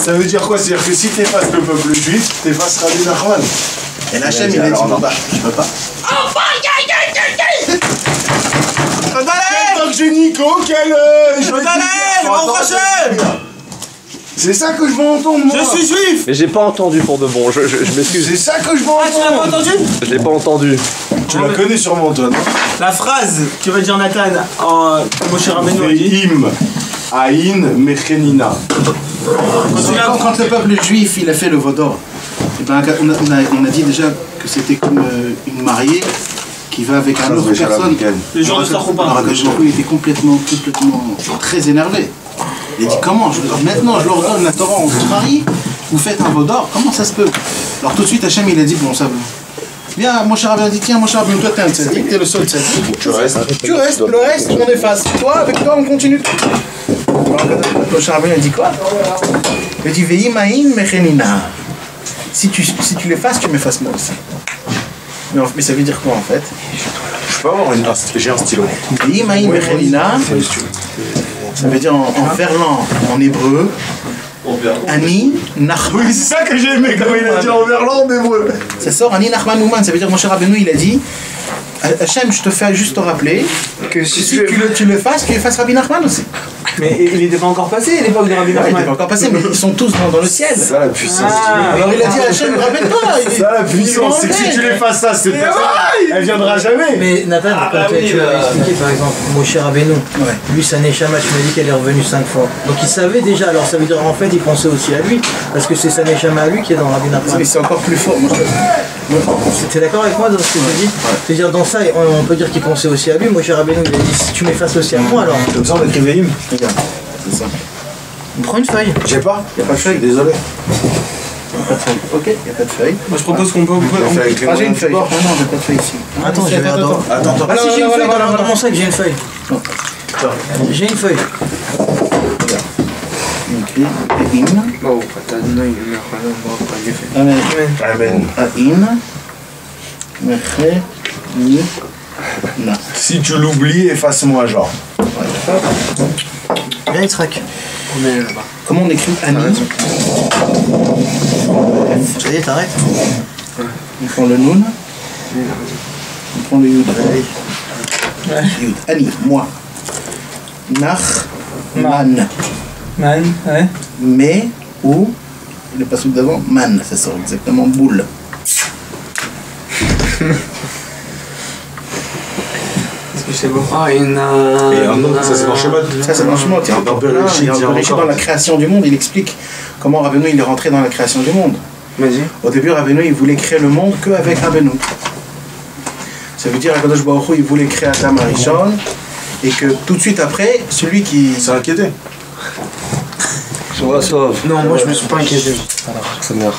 Ça veut dire quoi? C'est-à-dire que si t'effaces le peuple juif, t'effaces Rabbi Nachman. Et l'Hachem, il a dit, non, bah, je peux pas. Quel Doc Nico, quel... C'est ça que je veux entendre, moi. Je suis juif. Mais j'ai pas entendu pour de bon, je m'excuse. C'est ça que je veux Ah, tu l'as pas entendu? Je l'ai pas entendu. Tu la connais sûrement, toi, non? La phrase que va dire Nathan en Moshe Rabbeinu a dit. Ve'im Aïn Mechenina. Quand le peuple juif il a fait le Vaudor, eh ben, on a dit déjà que c'était comme une mariée qui va avec un autre personne. Le jour de sa roupa. Alors il était complètement très énervé. Il a dit comment maintenant je leur donne la Torah, on se marie, vous faites un Vaudor, comment ça se peut? Alors tout de suite Hachem il a dit bon ça viens, mon cher Rabbi a dit tiens mon cher Rabbi, toi t'es un tzaddik, t'es le seul tzaddik, tu restes, le reste on efface, toi avec toi on continue. Alors mon cher Rabbi a dit quoi? Il a dit ve'im aïn mechenina. Si tu l'effaces, tu m'effaces moi aussi. Mais ça veut dire quoi en fait? Je peux avoir j'ai un stylo. Ve'im aïn mechenina, ça veut dire en verlan, en hébreu, Ani Nachman. Oui, c'est ça que j'ai aimé quand il a dit en verlan en hébreu. Ça sort Ani Nachman Ouman, ça veut dire mon cher Rabbeinu il a dit Hachem, je te fais juste te rappeler que si tu le fasses, tu effaces Rabbi Nachman aussi. Mais il n'était pas encore passé l'époque de Rabbi Ouais, il Nachman. n'était pas encore passé, mais ils sont tous dans le ciel. Ça la puissance. Alors il a dit Hachem, rappelle-toi. Ça la puissance, c'est que si tu les fasses ça, cette personne, elle viendra jamais. Mais Nathan, comme tu as expliqué par exemple, Moshe Rabbeinu, lui sa Neshama, tu m'as dit qu'elle est revenue 5 fois. Donc il savait déjà, alors ça veut dire en fait il pensait aussi à lui, parce que c'est sa Neshama à lui qui est dans Rabbi Nachman. Mais c'est encore plus fort. Tu es d'accord avec moi dans ce que je dis? C'est-à-dire dans ça, on peut dire qu'il pensait aussi à lui. Moshe Rabbeinu il a dit si tu m'effaces aussi à moi alors. T'as besoin d'être réveillé? Regarde, c'est ça. Prends une feuille. J'ai pas. Il n'y a pas de feuille. Désolé. Il n'y a pas de feuille. Ok, il n'y a pas de feuille. Moi je propose qu'on peut. Ah, j'ai une feuille. Non, j'ai pas de feuille ici. Attends, je vais attends. Attends. Ah si j'ai une feuille dans mon sac, j'ai une feuille. J'ai une feuille. écrit Aïn. Amen. Aïn. Mechenina. Si tu l'oublies, efface-moi, genre. Viens Yitzhak. Comment on écrit Ani? Ça y est, t'arrêtes. On prend le Noun. On prend le Yud. Yud. Ani, moi. Nach, man. Man, ouais. Mais, ou, le passage d'avant, man, ça sort exactement boule. Est-ce que c'est bon? Ah, il y en a. Et un autre, ça c'est dans Shemot. Ça, c'est dans Shemot. Dans Bereshit, dans la création du monde, il explique comment Rabbeinu il est rentré dans la création du monde. Vas-y. Au début, Rabbeinu il voulait créer le monde qu'avec Rabbeinu. Ça veut dire qu'Akadosh Baruch Hu il voulait créer Adam Arishon et que tout de suite après, celui qui. C'est inquiété. Non, moi je me suis pas inquiété. Ça m'énerve.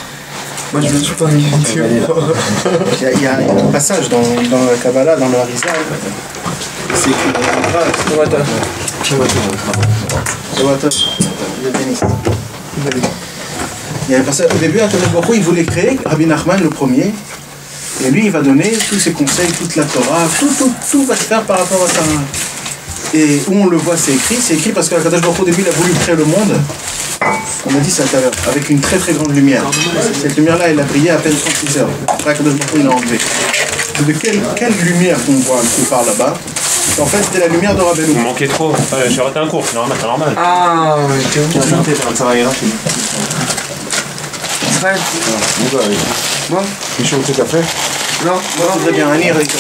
Moi je me suis pas inquiété. Il y a un passage dans la Kabbalah, dans le Harizal. C'est que. Il y a un passage. Au début, Akadosh Baruch Hu il voulait créer Rabbi Nachman le premier. Et lui, il va donner tous ses conseils, toute la Torah, tout va se faire par rapport à ça. Et où on le voit, c'est écrit parce que Akadosh Baruch Hu, au début, il a voulu créer le monde. On a dit ça tout à l'heure, avec une très très grande lumière. Cette lumière-là, elle a brillé à peine 36 heures. Après, Akadosh Baruch Hu, il l'a enlevé. De quelle lumière qu'on voit, qu'on parle là-bas? En fait, c'était la lumière de Rabbeinu. Vous manquez trop. J'ai raté un cours, c'est normal. Ah, t'es où? Ça va y rentrer. Ouais. Moi? Michel, tu t'as fait? Non, Moi, je voudrais bien un lire avec ça.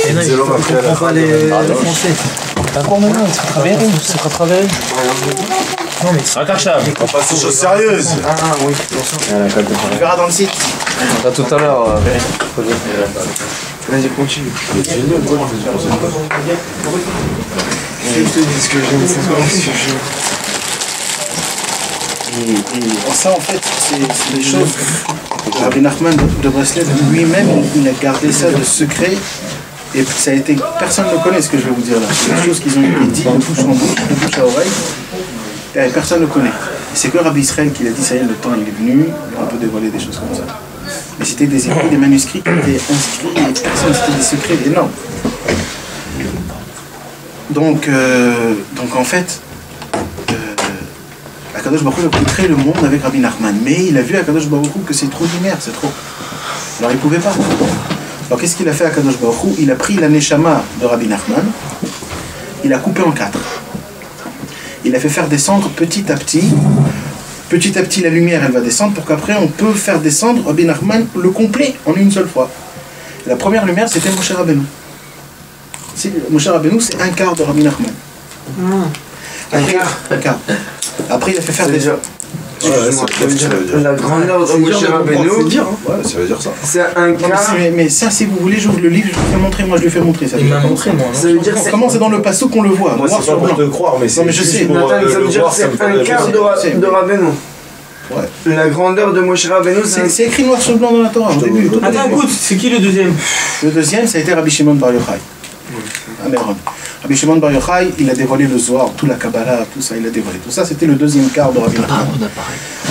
Et non, il ne comprend pas le français. D'accord, maintenant, c'est pas travailler. Non, mais Un carchab. On passe aux choses sérieuses. Ah oui. On verra dans le site. À tout à l'heure. Vas-y, continue. Je te dis ce que j'aime. Et ça, en fait, c'est des choses. Rabbi Nachman de Breslev lui-même, il a gardé ça de secret. Et ça a été. Personne ne connaît ce que je vais vous dire là. C'est des choses qu'ils ont été dites de bouche en bouche, de bouche à oreille. Et personne ne connaît. C'est que Rabbi Israël qui a dit ça y est, le temps il est venu, on peut dévoiler des choses comme ça. Mais c'était des écrits, des manuscrits qui étaient inscrits, et personne, c'était des secrets énormes. Donc en fait, Akadosh Baruch Hu a voulu créer le monde avec Rabbi Nachman. Mais il a vu Akadosh Baruch Hu que c'est trop de lumière, c'est trop. Alors il ne pouvait pas. Alors qu'est-ce qu'il a fait Akadosh Baruch Hu? Il a pris la Neshama de Rabbi Nachman, il a coupé en 4. Il a fait faire descendre petit à petit. Petit à petit, la lumière, elle va descendre pour qu'après, on peut faire descendre Rabbi Nachman le complet en une seule fois. La première lumière, c'était Moshe Rabbeinu. Moshe Rabbeinu, c'est un quart de Rabbi Nachman. Un quart. Après, il a fait faire des... La grandeur de Moshe Rabbeinu, ça veut dire ça. c'est un quart. Mais ça, si vous voulez, j'ouvre le livre, je vous fais montrer. Moi, je lui fais montrer. Ça Il m'a montré, moi. Ça veut dire Comment c'est dans le passo qu'on le voit? Moi, noir c'est pas sur pour blanc. te croire, mais c'est. Non, mais je sais. Nathan, ça veut dire que c'est un quart de Rabbeinu. Ouais. La grandeur de Moshe Rabbeinu, C'est écrit noir sur blanc dans la Torah, au début. Attends, écoute, c'est qui le deuxième? Le deuxième, ça a été Rabbi Shimon Bar Yochai. Améron. Rabbi Shimon Bar Yochai, il a dévoilé le Zohar, tout la Kabbalah, tout ça, il a dévoilé. Tout ça, c'était le deuxième quart de Rabbi Nachman.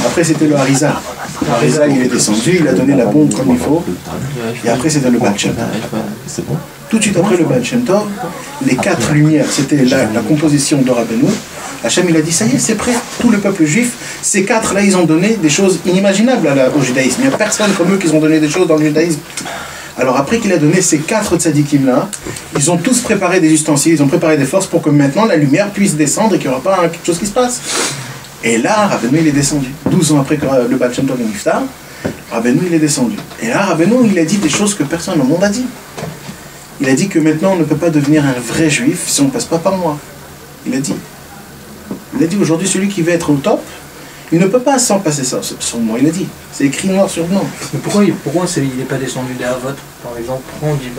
Après, c'était le Harizal. Le Harizal, il est descendu, il a donné la bombe comme il faut. Et après, c'était le Baal Shem Tov. Tout de suite après le Baal Shem Tov, les 4 lumières, c'était la composition de Rabbeinu. Hachem, il a dit, ça y est, c'est prêt. Tout le peuple juif, ces 4-là, ils ont donné des choses inimaginables au judaïsme. Il n'y a personne comme eux qui ont donné des choses dans le judaïsme. Alors après qu'il a donné ces 4 tzadikim-là, ils ont tous préparé des ustensiles, ils ont préparé des forces pour que maintenant la lumière puisse descendre et qu'il n'y aura pas quelque chose qui se passe. Et là, Rabbeinu, il est descendu. 12 ans après que le Baal Shem Tov est niftar, Rabbeinu, il est descendu. Et là, Rabbeinu, il a dit des choses que personne au monde a dit. Il a dit que maintenant, on ne peut pas devenir un vrai juif si on ne passe pas par moi. Il a dit. Il a dit aujourd'hui, celui qui veut être au top, il ne peut pas sans passer ça sur moi. Il a dit. C'est écrit noir sur blanc. Mais pourquoi il n'est pas descendu des Havot, par exemple? Pourquoi on dit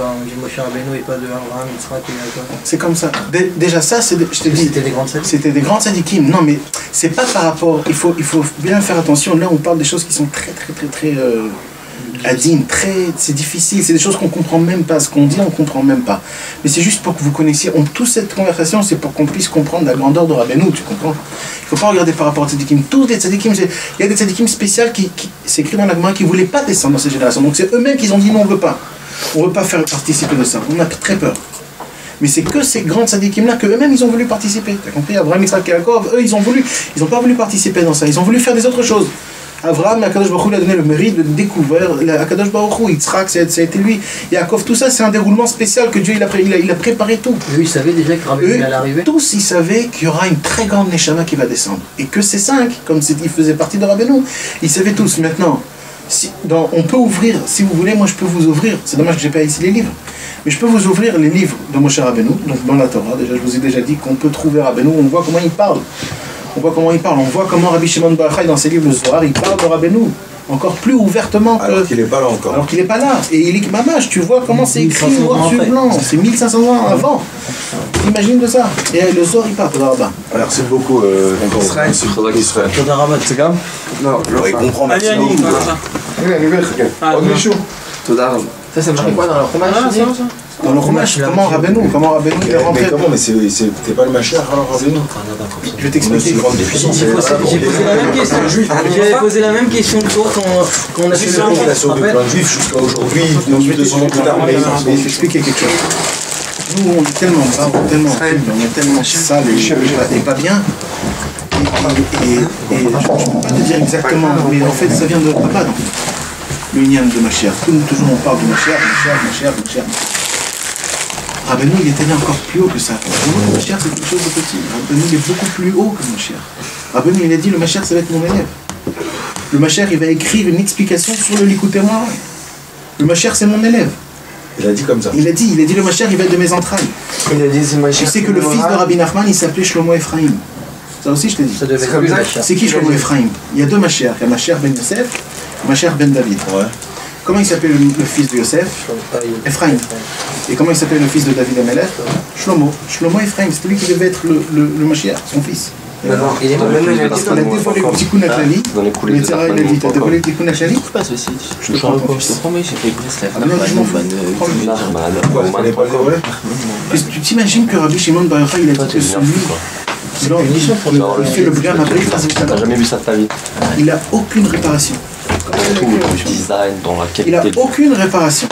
Moshe Rabbeinu et pas de Abraham, Yitzhak et Jacob? C'est comme ça. Déjà ça, je te dis. C'était des grandes tzadikim. C'était des grands tzadikim. Non, mais c'est pas par rapport. Il faut bien faire attention. Là, on parle des choses qui sont très adines, c'est difficile. C'est des choses qu'on comprend même pas. Ce qu'on dit, on comprend même pas. Mais c'est juste pour que vous connaissiez. Toute cette conversation, c'est pour qu'on puisse comprendre la grandeur de Rabbeinu. Tu comprends? Il ne faut pas regarder par rapport aux tzadikim. Tous les tzadikim, il y a des tzadikim spéciales qui c'est écrit dans la Gemara qui ne voulaient pas descendre dans cette génération. Donc c'est eux-mêmes qui ont dit non, on ne veut pas. On ne veut pas faire participer de ça. On a très peur. Mais c'est que ces grands tzadikim-là qu'eux-mêmes ils ont voulu participer. Tu as compris? Abraham, Yitzhak et Yaakov, eux ils n'ont pas voulu participer dans ça. Ils ont voulu faire des autres choses. Abraham, Akadosh Baruch Hu, il a donné le mérite de découvrir. Akadosh Baruch Hu, Yitzhak, ça a été lui. Yaakov, tout ça, c'est un déroulement spécial que Dieu il a préparé tout. Eux, ils savaient déjà que Rabbeinu allait arriver. Tous, ils savaient qu'il y aura une très grande Neshama qui va descendre. Et que ces 5, comme ils faisaient partie de Rabbeinu, ils savaient tous. Maintenant, on peut ouvrir, si vous voulez, moi je peux vous ouvrir. C'est dommage que je n'ai pas ici les livres. Mais je peux vous ouvrir les livres de Moshe Rabbeinu, donc dans la Torah. Déjà, je vous ai déjà dit qu'on peut trouver Rabbeinu, on voit comment il parle. On voit comment Rabbi Shimon Bar Yochai dans ses livres le Zohar, il parle de Rabbeinu encore plus ouvertement que... Alors qu'il n'est pas là encore. Alors qu'il n'est pas là. Et il est mamage, tu vois comment c'est écrit noir sur blanc. C'est 1500 ans avant. T'imagines de ça. Et le Zohar il parle de là-bas. Alors c'est beaucoup Israël. Toda Rabat, c'est comme? Non, Il comprend Allez, maximum. Ça, c'est marqué quoi dans leur fromage? Dans le Chumash, comment Rabbeinu il est rentré. Mais comment? Mais c'était pas le Mashiach alors Rabbeinu? Je vais t'expliquer. J'ai posé la même question. J'avais posé la même question que toi quand on a fait le Il a sauvé plein de juifs jusqu'à aujourd'hui, 200 ans plus tard. Mais je vais t'expliquer quelque chose. Nous, on est tellement bas, on est tellement sale et pas bien. Et je ne peux pas te dire exactement, mais en fait, ça vient de Papa, donc. Le Inyan de Mashiach. Toujours on parle de Mashiach. Rabbeinu, il était là encore plus haut que ça. Le Mashiach, c'est quelque chose de petit. Rabbeinu, il est beaucoup plus haut que le Mashiach. Rabbeinu, il a dit, le Mashiach, ça va être mon élève. Le Mashiach, il va écrire une explication sur le Likutei Moharan. Le Mashiach, c'est mon élève. Il a dit comme ça. Il a dit, le Mashiach, il va être de mes entrailles. il a dit c'est Tu Mashiach. sais que le fils de Rabbi Nachman, il s'appelait Shlomo Ephraim. Ça aussi, je t'ai dit. Ça devait être Mashiach. C'est qui Shlomo Ephraim? Il y a 2 Mashiach. Il y a Mashiach ben Yosef, Mashiach ben David. Ouais. Comment il s'appelle le fils de Yosef? Ephraim. Et comment il s'appelle le fils de David Amelech? Shlomo. Shlomo Ephraim, c'était lui qui devait être le Mashiach, son fils. Maintenant, il est Parce qu'on a dévoilé le Tikkun HaKlali. Dans les coulisses de Il a dit, t'as dévoilé le Tikkun HaKlali? Pas ceci. Je te prends ton fils. promets, j'ai fait Breslev. Ah non, je m'en fous. Pourquoi il fallait pas le dévoiler? Tu t'imagines que Rabbi Shimon Bar Yochai, il a dit que celui... Il fait le blâme après, T'as jamais vu ça de ta vie? il n'a aucune réparation. Tout, dans le design, dans la Il n'a qualité. aucune réparation.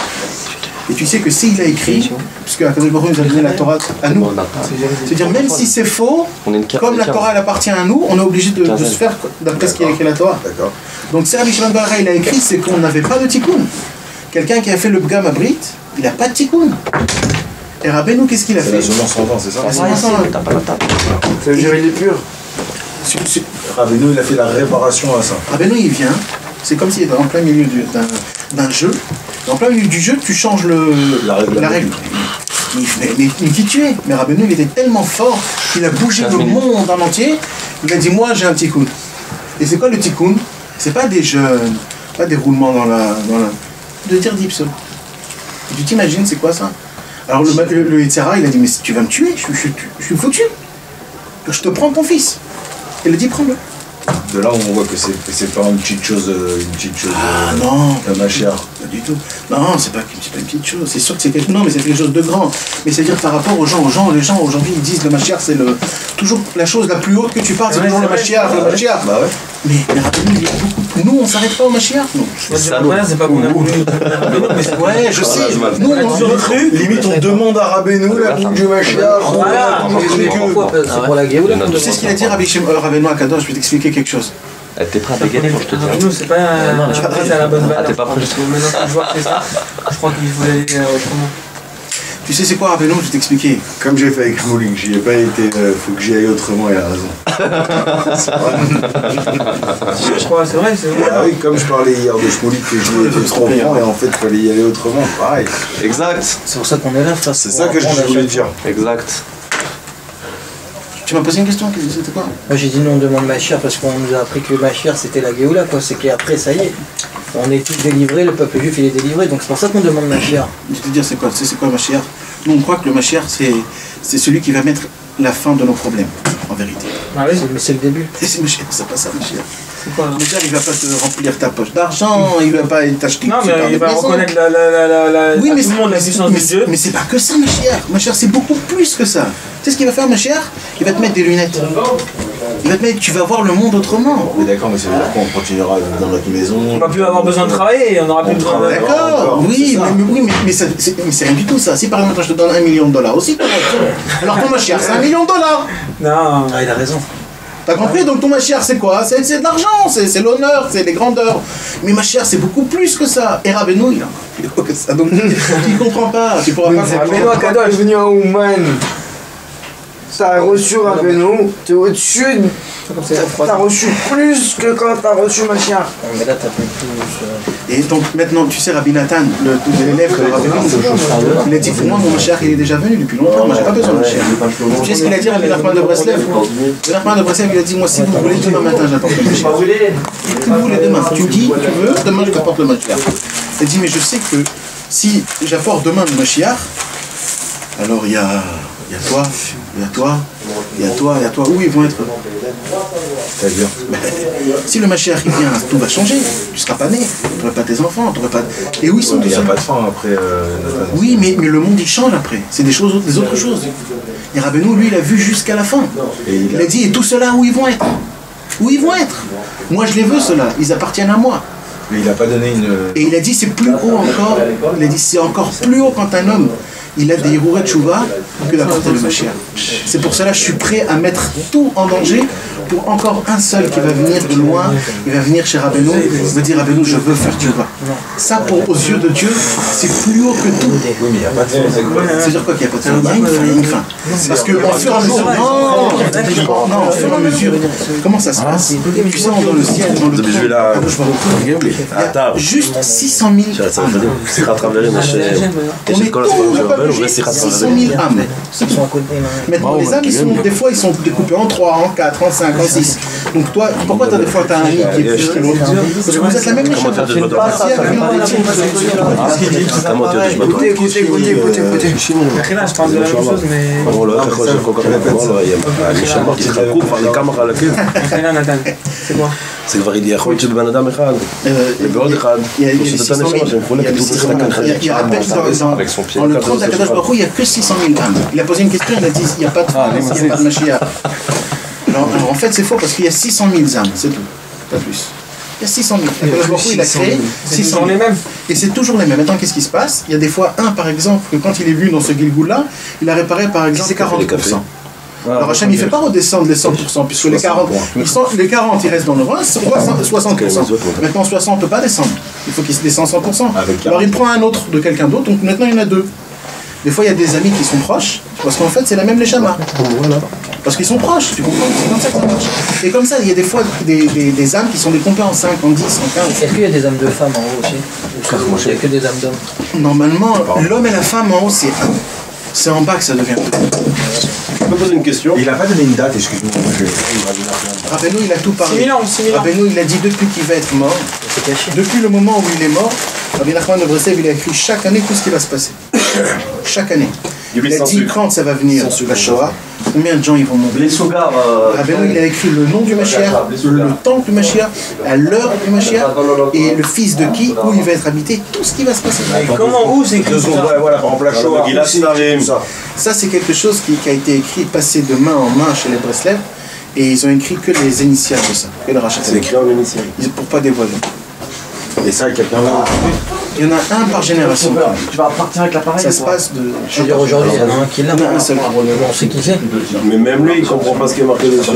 Et tu sais que s'il a écrit, puisque Akadosh Baruch Hu nous a donné la Torah à nous, c'est-à-dire même si c'est faux, comme la Torah elle appartient à nous, on est obligé de se faire d'après ce qu'il a écrit la Torah. Donc si Rabbi Shimon Bar Yochai il a écrit, c'est qu'on n'avait pas de tikkun. Quelqu'un qui a fait le Pgam Abrit, il n'a pas de tikkun. Et Rabbeinu, qu'est-ce qu'il a fait? C'est la semence en vent, c'est ça? C'est le jury pur. Rabbeinu, il a fait la réparation à ça. Rabbeinu, il vient, c'est comme s'il était en plein milieu d'un jeu. Et en plein milieu du jeu, tu changes la règle. Mais qui tu es? Mais Rabbeinu, il était tellement fort qu'il a bougé le monde en entier. Il a dit, moi, j'ai un tikkun. Et c'est quoi le tikkun? C'est pas des jeûnes, pas des roulements dans la... de dire dipso. Tu t'imagines, c'est quoi ça? Alors le Yetzirah, il a dit, mais tu vas me tuer, je suis foutu. Je te prends ton fils. Il a dit, prends-le. De là, on voit que c'est pas une petite chose. Ah non, la machère. Pas du tout. Non, c'est pas une petite chose. C'est sûr que c'est quelque... Non, mais c'est quelque chose de grand. Mais c'est-à-dire par rapport aux gens, les gens aujourd'hui ils disent le machère c'est toujours la chose la plus haute que tu parles, c'est toujours le machère, le machère. Bah ouais. Mais rappelez-nous, il y a beaucoup. Nous, on s'arrête pas au machère, non. C'est pas qu'on a voulu. Ouais, je sais. Nous, on limite, on demande à Rabbeinu la boucle du machère. C'est pour la Géoula. Tu sais ce qu'il a dit Rabbeinu Akadosh, je vais t'expliquer quelque chose. T'es prêt à dégainer, faut que je te dise. Nous, c'est pas à la bonne valeur. T'es pas prêt. Maintenant que je vois que c'est ça, je crois qu'il faut aller autrement. Tu sais c'est quoi Rabbeinu, je vais t'expliquer. Comme j'ai fait avec Shmoulik, j'y ai pas été, faut que j'y aille autrement, il a raison. Je crois, c'est vrai. Ah oui, comme je parlais hier de Shmoulik, que j'y ai été trop franc, et en fait, il fallait y aller autrement, pareil. Exact. C'est pour ça qu'on est là, face. C'est ça que je voulais dire. Exact. Tu m'as posé une question, c'était quoi? Moi j'ai dit non, on demande Machir parce qu'on nous a appris que le Machir c'était la Géoula, quoi. C'est qu'après ça y est, on est tous délivrés, le peuple juif il est délivré, donc c'est pour ça qu'on demande Machir. Je vais te dire c'est quoi le Machir? Nous on croit que le Machir c'est celui qui va mettre la fin de nos problèmes, en vérité. Ah oui, mais c'est le début. Et c'est Machir, c'est pas ça Machir. C'est quoi? Le gars il va pas te remplir ta poche d'argent, il va pas t'acheter. Non mais il va reconnaître la oui, mais tout le monde la puissance de Dieu. Mais c'est pas que ça Machir. Machir c'est beaucoup plus que ça. Tu sais ce qu'il va faire Machir? Il va te mettre des lunettes. Il va te mettre, tu vas voir le monde autrement. Oui d'accord, mais ça veut dire qu'on continuera dans notre maison. On va plus avoir besoin de travailler, on aura plus besoin de... D'accord, oui, mais c'est rien du tout ça. Si par exemple je te donne $1 million aussi, alors ton Machir c'est $1 million. Non. Ah il a raison. T'as compris? Donc ton machère c'est quoi? C'est de l'argent, c'est l'honneur, c'est les grandeurs. Mais machère c'est beaucoup plus que ça. Et Rabbeinu il a encore plus haut que ça. Donc tu comprends pas, tu pourras pas Rabbeinu Akadosh est venu en Ouman. T'as reçu Rabbeinu, t'es au-dessus, t'as reçu plus que quand t'as reçu Machia. Mais là t'as fait plus. Et donc maintenant tu sais Rabbi Nathan, l'élève de Rabbeinu, il a dit pour moi mon machère il est déjà venu depuis longtemps, moi j'ai pas besoin de machère. Tu sais ce qu'il a dit Rabbi Nachman de Breslev? Rabbi Nachman de Breslev il a dit moi si vous voulez demain matin j'apporte le machère. Si vous voulez demain, tu dis tu veux, demain je t'apporte le machère. Il dit mais je sais que si j'apporte demain le machère, alors il y a toi, il y a toi, il y a toi, il y a toi, où ils vont être? C'est-à-dire si le Mashiach il vient, tout va changer. Tu seras pas né, tu n'auras pas tes enfants, tu n'auras pas... Et où ils sont? Il n'y a pas de fin après Nathan. Oui, mais le monde il change après. C'est des autres choses. Et Rabbeinu, lui, il a vu jusqu'à la fin. Il a dit, et tout cela, où ils vont être? Où ils vont être? Moi, je les veux, ceux-là. Ils appartiennent à moi. Mais il n'a pas donné une... Et il a dit, c'est plus haut encore. Il a dit, c'est encore plus haut quand un homme il a des Hirourei Tchouva que d'apporter le Mashiach. C'est pour cela que je suis prêt à mettre tout en danger pour encore un seul qui va venir de loin, il va venir chez Rabbeinu, il va dire Rabbeinu, je veux faire Tchouva. Ça, aux yeux de Dieu, c'est plus haut que tout. Oui, mais il n'y a pas de fin. C'est-à-dire quoi qu'il n'y a pas de fin? Il y a une fin. Parce qu'au fur et à mesure... Non, au fur et à mesure... Comment ça se passe? Tu sais, dans le ciel, dans le trône, il y a juste 600 000 âmes. On est tout le peuple juif, 600 000 âmes. Maintenant, les âmes, des fois, ils sont découpés en 3, en 4, en 5, en 6. Donc toi, pourquoi des fois tu as un ami qui est plus que l'autre? Parce que vous êtes la même échelle. Écoutez. Là, je parle de la même chose, mais... C'est quoi? זה כבר יכול להיות שבבן אדם אחד, ובעוד אחד, פשוט את הנשמה שמחולקת, הוא צריך לקחת חלק. Dans le trône d'Akadosh Baruch Hu, il n'y a que 600 000 âmes. Il a posé une question, il a dit il n'y a pas de fin, il n'y a pas de Mashiach. Alors en fait c'est faux parce qu'il y a 600 000 âmes, c'est tout, pas plus. Il y a 600 000. Il a créé 600 000. Et c'est toujours les mêmes. Maintenant, qu'est-ce qui se passe? Il y a des fois un, par exemple, que quand il est venu dans ce Gilgoul-là, il a réparé, par exemple, 40%. Alors Hachem, il ne fait pas redescendre les 100%, puisque les 40, ils restent dans le 20, 60%. Maintenant, 60, on ne peut pas descendre. Il faut qu'il se descende 100%. Alors il prend un autre de quelqu'un d'autre, donc maintenant il y en a deux. Des fois, il y a des amis qui sont proches, parce qu'en fait, c'est la même Neshama. Parce qu'ils sont proches, tu comprends? C'est comme ça que ça marche. Et comme ça, il y a des fois des âmes qui sont décomptées en 5, en 10, en 15. Est-ce qu'il y a des âmes de femmes en haut aussi? Ou il n'y a que des âmes d'hommes? Normalement, l'homme et la femme en haut, c'est un. C'est en bas que ça devient deux. Je peux poser une question? Il n'a pas donné une date, excuse-moi. Rabbeinu, il a tout parlé. 6 000 ans. Rabbeinu, il a dit depuis qu'il va être mort, depuis le moment où il est mort, Rabbi Nachman de Breslev, il a écrit chaque année tout ce qui va se passer. Chaque année. Il a dit quand ça va venir, la Shoah, combien de gens ils vont mourir. Les Sogar. Rabbeinu, il a écrit le nom du Mashiach, le temps du Mashiach, à l'heure du Mashiach, et le fils de qui, où il va être habité, tout ce qui va se passer. Comment, où c'est écrit ça? Voilà, par exemple, la Shoah. Ça, c'est quelque chose qui a été écrit, passé de main en main chez les Breslev, et ils ont écrit que les initiales de ça, que le rachat. C'est écrit en initial. Pour pas dévoiler. Et ça, quelqu'un va. Il y en a un par génération. Tu vas partir avec l'appareil. Ça se passe de. Je veux dire, aujourd'hui, il y en a un qui l'a. Il y en a un seul. On sait qui c'est. Mais même lui, il comprend pas ce qui est marqué dessus.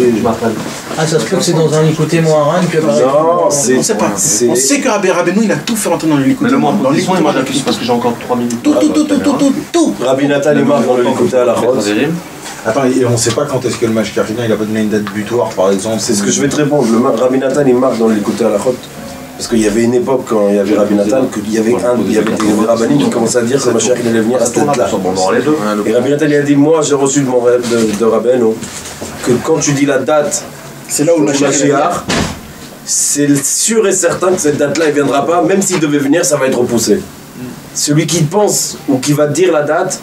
Ah, ça se peut que c'est dans un Likoté Moharan que par exemple. Non, On ne sait pas. On sait que Rabbeinu, il a tout fait rentrer dans le Likoté. Dans l'histoire, il m'a appuyé parce que j'ai encore 3 minutes. Tout. Rabbi Nathan est marqué dans le Likoté à la Rose. Attends, et on ne sait pas quand est-ce que le match vient, il n'a pas donné une date butoir par exemple. C'est ce que je vais te répondre. Rabbi Nathan il marque dans le Likoté à la Rose. Parce qu'il y avait une époque quand il y avait Rabbi Nathan, qu'il y avait des rabbinim qui commençaient à dire que Mashiach il allait venir à cette date-là. Et Rabbi Nathan il a dit, moi j'ai reçu de mon rêve de Rabbeinu que quand tu dis la date, c'est là où le Mashiach, c'est sûr et certain que cette date-là ne viendra pas, même s'il devait venir, ça va être repoussé. Celui qui pense ou qui va dire la date,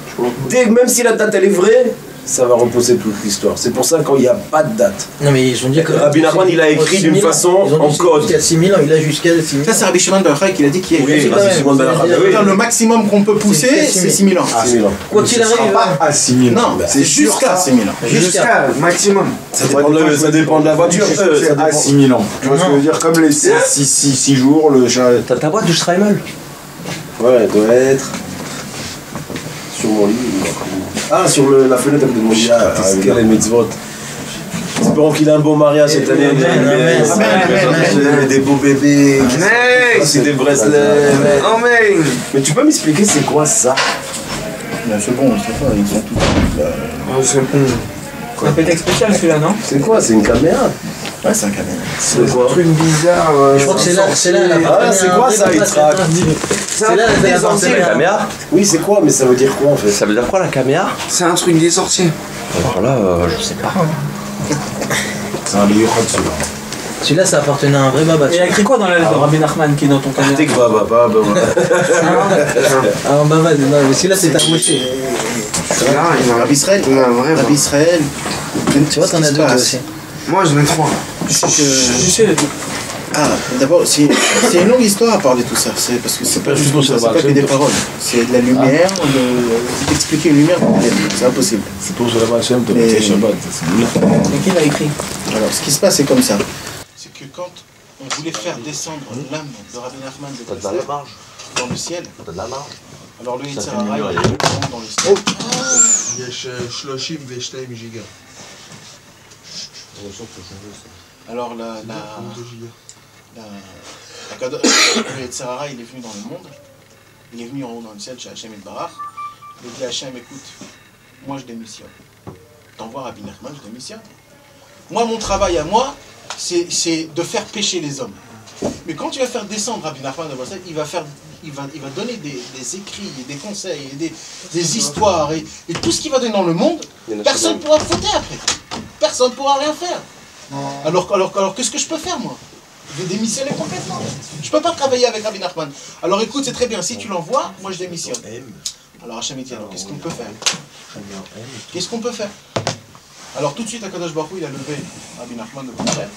même si la date elle est vraie, ça va repousser toute l'histoire. C'est pour ça qu'il n'y a pas de date. Non mais ils ont dit que Rabbi Nachman il a écrit d'une façon en code. Jusqu'à 6000 ans, il a jusqu'à 6000 ans. Ça c'est Rabbi Shimon Bar Yochai qui l'a dit qu'il Oui, Rabbi Shimon Bar Yochai. Le maximum qu'on peut pousser, c'est 6000 ans. 6000 ans. Quoi qu'il arrive, Pas à 6000 ans. Non, c'est jusqu'à 6000 ans. Jusqu'à maximum. Ça dépend de la voiture. C'est à 6000 ans. Tu vois ce que je veux dire? Comme les 6 jours, le chat. T'as ta boîte du Schreimel? Ouais, elle doit être sur mon lit. Ah, sur la fenêtre de mon lit. Quel est le mitzvot? Espérons qu'il a un beau mariage cette année. Des beaux bébés. C'est des bracelets. Amen. Mais tu peux m'expliquer c'est quoi ça? C'est bon, je sais pas, ils ont tout. C'est bon. C'est un pétex spécial celui-là, non? C'est quoi? C'est une caméra? Ouais, c'est un caméra. C'est quoi? Un truc bizarre. Je crois que c'est là la Ah, c'est quoi ça, il traque? C'est là la sortie La caméra? Oui, c'est quoi? Mais ça veut dire quoi en fait? Ça veut dire quoi la caméra? C'est un truc des sorciers. Alors là, je sais pas. C'est un lieu celui-là. Celui-là, ça appartenait à un vrai baba. Et il a écrit quoi dans la lettre de Rabbi Nachman qui est dans ton caméra? T'es que Ah, un baba, non, mais celui-là, c'est un moché. Là, il a Rabbi Israël. Il a un vrai. Rabbi Israël. Tu vois, t'en as deux toi aussi. Moi, j'en ai 3. Je sais. Ah, d'abord, c'est une longue histoire à parler de tout ça. C'est parce que c'est pas juste ça, c'est pas que des paroles. C'est de la lumière, d'expliquer une lumière, c'est impossible. C'est pour cela que j'aime te Mais- Shabbat. Et qui l'a écrit? Alors, ce qui se passe, c'est comme ça. C'est que quand on voulait faire descendre l'âme de Rabbi Nachman de Breslev dans le ciel, alors le Yetzer Hara, il monte dans le ciel. Alors le Yetzer Hara, il est venu dans le monde, il est venu en haut dans le ciel chez Hachem et Barach. Il dit à Hachem, écoute, moi je démissionne. T'envoies Rabbi Nachman, je démissionne. Moi, mon travail à moi, c'est de faire pécher les hommes. Mais quand tu vas faire descendre Rabbi Nachman de Breslev, il va donner des écrits, et des conseils, et des histoires, et tout ce qu'il va donner dans le monde, personne ne pourra fauter après. Personne ne pourra rien faire. Alors qu'est-ce que je peux faire, moi? Je vais démissionner complètement. Je ne peux pas travailler avec Rabbi Nachman. Alors écoute, c'est très bien, si tu l'envoies, moi je démissionne. Alors Hachem dit, alors qu'est-ce qu'on peut faire? Qu'est-ce qu'on peut faire? Alors tout de suite, Akadosh Baruch Hu, il a levé Rabbi Nachman de Breslev.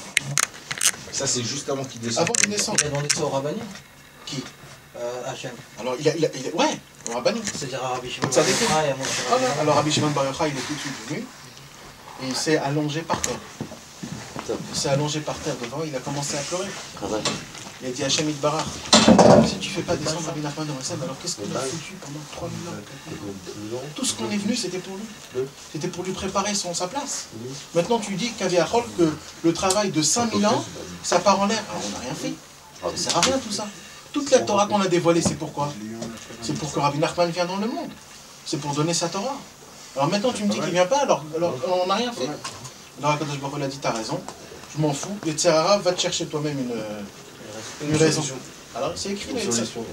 Ça, c'est juste avant qu'il descende. Avant qu'il descende. Il a demandé ça au rabbin? Qui? Hachem. Alors ouais, au rabbin. C'est-à-dire à Rabbi Shimon Ça Bar décrit. Yochai, à Moshe Rabbeinu. Alors Rabbi Shimon Bar Yochai, il est tout de suite venu et il s'est allongé par terre. Il s'est allongé par terre devant, il a commencé à pleurer. Il a dit Hachem Itbarach, si tu ne fais pas descendre Rabbi Nachman de Breslev, alors qu'est-ce qu'il a foutu pendant 3000 ans? Tout ce qu'on est venu, c'était pour lui. C'était pour lui préparer sa place. Maintenant, tu dis qu'Aviachol, que le travail de 5000 ans, ça part en l'air. Alors, on n'a rien fait. Ça ne sert à rien tout ça. Toute la Torah qu'on a dévoilée, c'est pourquoi? C'est pour que Rabbi Nachman vienne dans le monde. C'est pour donner sa Torah. Alors maintenant, tu me dis qu'il ne vient pas, alors on n'a rien fait. Alors, Akadosh Baruch Hu a dit, t'as raison, je m'en fous. Le Yetzirara, va te chercher toi-même une raison. Alors, c'est écrit, le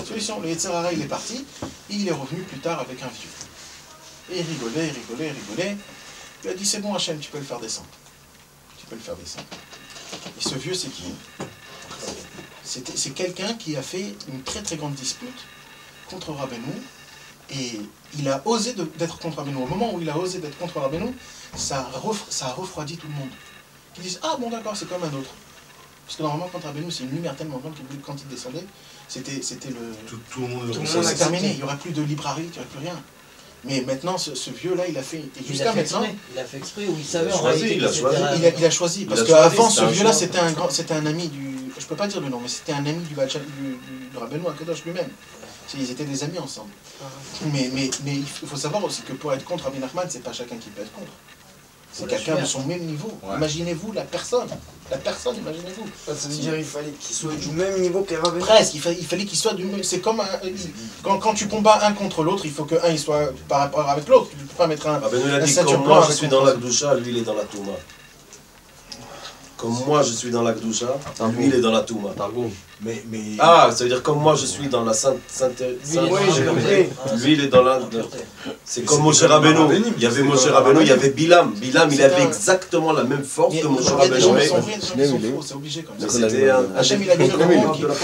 solution. Le Yetzirara, il est parti, et il est revenu plus tard avec un vieux. Et il rigolait. Il a dit, c'est bon, Hachem, tu peux le faire descendre. Et ce vieux, c'est qui? C'est quelqu'un qui a fait une très très grande dispute contre Rabbeinu, et il a osé d'être contre Rabbeinu. Au moment où il a osé d'être contre Rabbeinu, ça a refroidi tout le monde. Ils disent, ah bon d'accord, c'est comme un autre. Parce que normalement, contre Rabbeinu, c'est une lumière tellement grande que quand il descendait, c'était le... Tout le monde c'est terminé, il n'y aurait plus de librairie, il n'y aurait plus rien. Mais maintenant, ce vieux-là, il a fait... Jusqu'à maintenant... Il a fait exprès, ou il savait en réalité. Il a choisi, parce qu'avant, ce vieux-là, c'était un ami du... Je ne peux pas dire le nom, mais c'était un ami du Rabbeinu Akadosh lui-même. Ils étaient des amis ensemble. Mais il faut savoir aussi que pour être contre Rabbi Nachman, c'est pas chacun qui peut être contre. C'est quelqu'un de son même niveau. Ouais. Imaginez-vous la personne, imaginez-vous. Ça veut dire qu'il fallait qu'il soit du même niveau que Rabbeinu. Presque, il fallait qu'il soit du même. C'est comme quand tu combats un contre l'autre, il faut qu'un il soit par rapport avec l'autre. Tu ne peux pas mettre un. Rabbeinu a dit comme moi je suis dans la Gdusha, lui il est dans la Touma. Comme moi je suis dans la Gdusha, lui il est dans la Touma. Mais... Ah, ça veut dire comme moi je suis dans la sainteté. Lui il est dans la... C'est comme Moshe Rabbeinu. Il y avait Moshe Rabbeinu, il y avait Bilam. Bilam il avait exactement la même force que Moshe Rabbeinu. C'est obligé comme ça. Hachem il a dit pour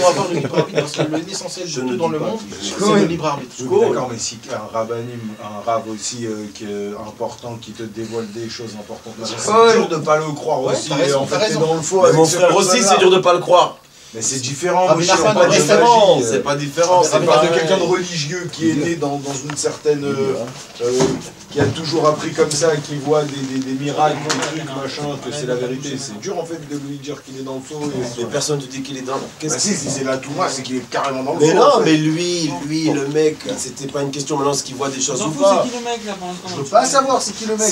avoir le libre arbitre, parce que l'essentiel de tout dans le monde, c'est le libre arbitre. D'accord, mais si un rabbanim, un rab aussi important qui te dévoile des choses importantes, c'est dur de ne pas le croire aussi. En fait, t'es dans le faux. Mon frère aussi, c'est dur de ne pas le croire. Mais c'est différent, c'est pas différent. C'est pas de quelqu'un de religieux qui est né dans une certaine... qui a toujours appris comme ça, qui voit des miracles, des trucs, machin, que c'est la vérité. C'est dur en fait de lui dire qu'il est dans le faux. Mais personne ne te dit qu'il est dans... Bah si c'est la Touma, c'est qu'il est carrément dans le faux. Mais non, mais lui, le mec, c'était pas une question maintenant, est-ce qu'il voit des choses ou pas. C'est qui le mec là pour l'instant? Je veux pas savoir c'est qui le mec,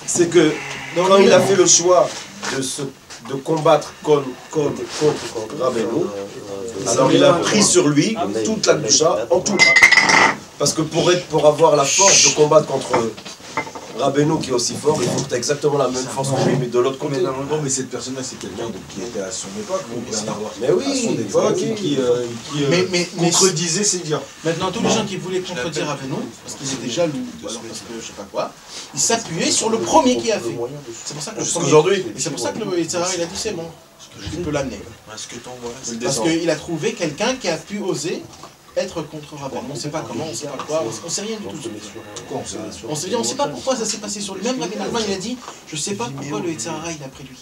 c'est que quand il a fait le choix de combattre contre Rabbeinu, alors il a pris sur lui toute la Gdusha en tout. Parce que pour avoir la force de combattre contre Rabbeinu qui est aussi fort, il faut que tu aies exactement la même force que lui, mais de l'autre côté. Non, mais cette personne-là, c'est quelqu'un qui était à son époque, mais oui, à son époque, qui contredisait ses dires. Maintenant, tous les gens qui voulaient contredire Rabbeinu, parce qu'ils étaient jaloux, ou alors parce que je sais pas quoi, ils s'appuyaient sur le premier qui a fait. C'est pour ça que jusqu'aujourd'hui. Et c'est pour ça que le Yetzirara, il a dit c'est bon, tu peux l'amener. Parce qu'il a trouvé quelqu'un qui a pu oser être contre Rabbeinu. On ne sait pas comment, on ne sait pas quoi, on ne sait rien du tout. On ne sait pas pourquoi ça s'est passé sur lui. Même Rabbi Nachman, il a dit, je ne sais pas pourquoi le Yetzirara, il a pris lui.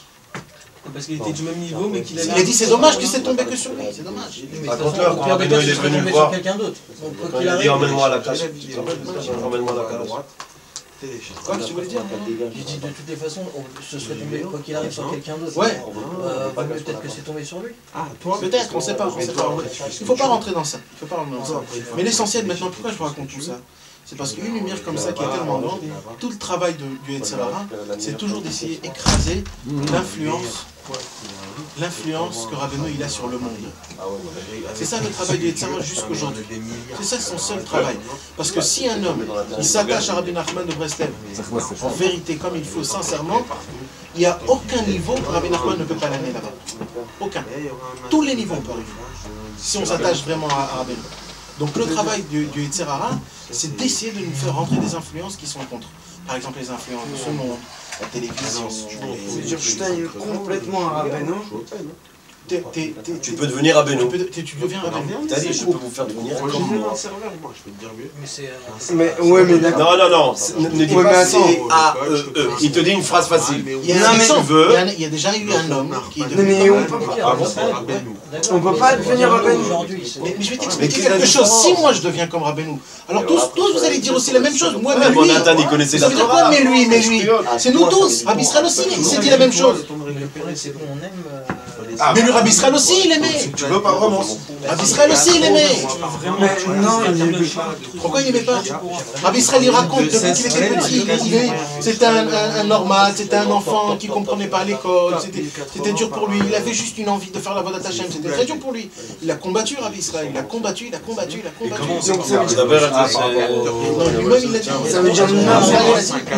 Parce qu'il était du même niveau, mais qu'il avait... Il a dit, c'est dommage que c'est tombé que sur lui, c'est dommage. Raconte-leur quand Rabbeinu il est venu le voir. Quand il a dit, emmène-moi à la cage. Emmène-moi à la cage. Quoi que tu voulais dire? J'ai dit de toutes les façons, ce serait tombé quoi qu'il arrive sur quelqu'un d'autre. Ouais. Peut-être que c'est tombé sur lui. Ah, toi? Peut-être, on ne sait pas. Il ne faut pas rentrer dans ça. Mais l'essentiel maintenant, pourquoi je vous raconte tout ça? C'est parce qu'une lumière comme ça qui est tellement grande, tout le travail du Yetzirara, c'est toujours d'essayer d'écraser l'influence que Rabbeinu il a sur le monde. C'est ça le travail du Yetzirara jusqu'aujourd'hui. C'est ça son seul travail. Parce que si un homme il s'attache à Rabbi Nachman de Breslev, en vérité comme il faut, sincèrement, il n'y a aucun niveau que Rabbi Nachman ne peut pas l'amener là-bas. Aucun. Tous les niveaux on peut arriver. Si on s'attache vraiment à Rabbeinu. Donc le travail du Yetzirara, c'est d'essayer de nous faire rentrer des influences qui sont contre. Par exemple les influences de ce monde, la télévision. Ça veut dire que je t'aille complètement à Rabbeinu. Tu peux devenir Rabbeinu. Tu deviens Rabbeinu. T'as dit, je peux vous faire devenir comme moi. Mais ouais, mais d'accord. Non, ne dis pas C-A-E-E. Il te dit une phrase facile. Il y a déjà eu un homme qui est devenu. Mais on peut pas devenir Rabbeinu. Mais je vais t'expliquer quelque chose. Si moi je deviens comme Rabbeinu, alors tous vous allez dire aussi la même chose. Moi, mais lui. Nathan, il connaissait la Torah. Mais lui. C'est nous tous. Rabbi Israël aussi, il s'est dit la même chose. Le problème, c'est qu'on aime Mais le Rabbi Israël aussi, il aimait. Tu veux pas vraiment. Rabbi Israël aussi, il aimait. Non, Pourquoi il n'aimait pas? Rabbi Israël, il raconte depuis qu'il était petit, c'était un normal, c'était un enfant qui ne comprenait pas à l'école, c'était dur pour lui, il avait juste une envie de faire la voie d'Hachem, c'était très dur pour lui. Il a combattu Rabbi Israël, il a combattu. Lui-même, il a dit. ça veut dire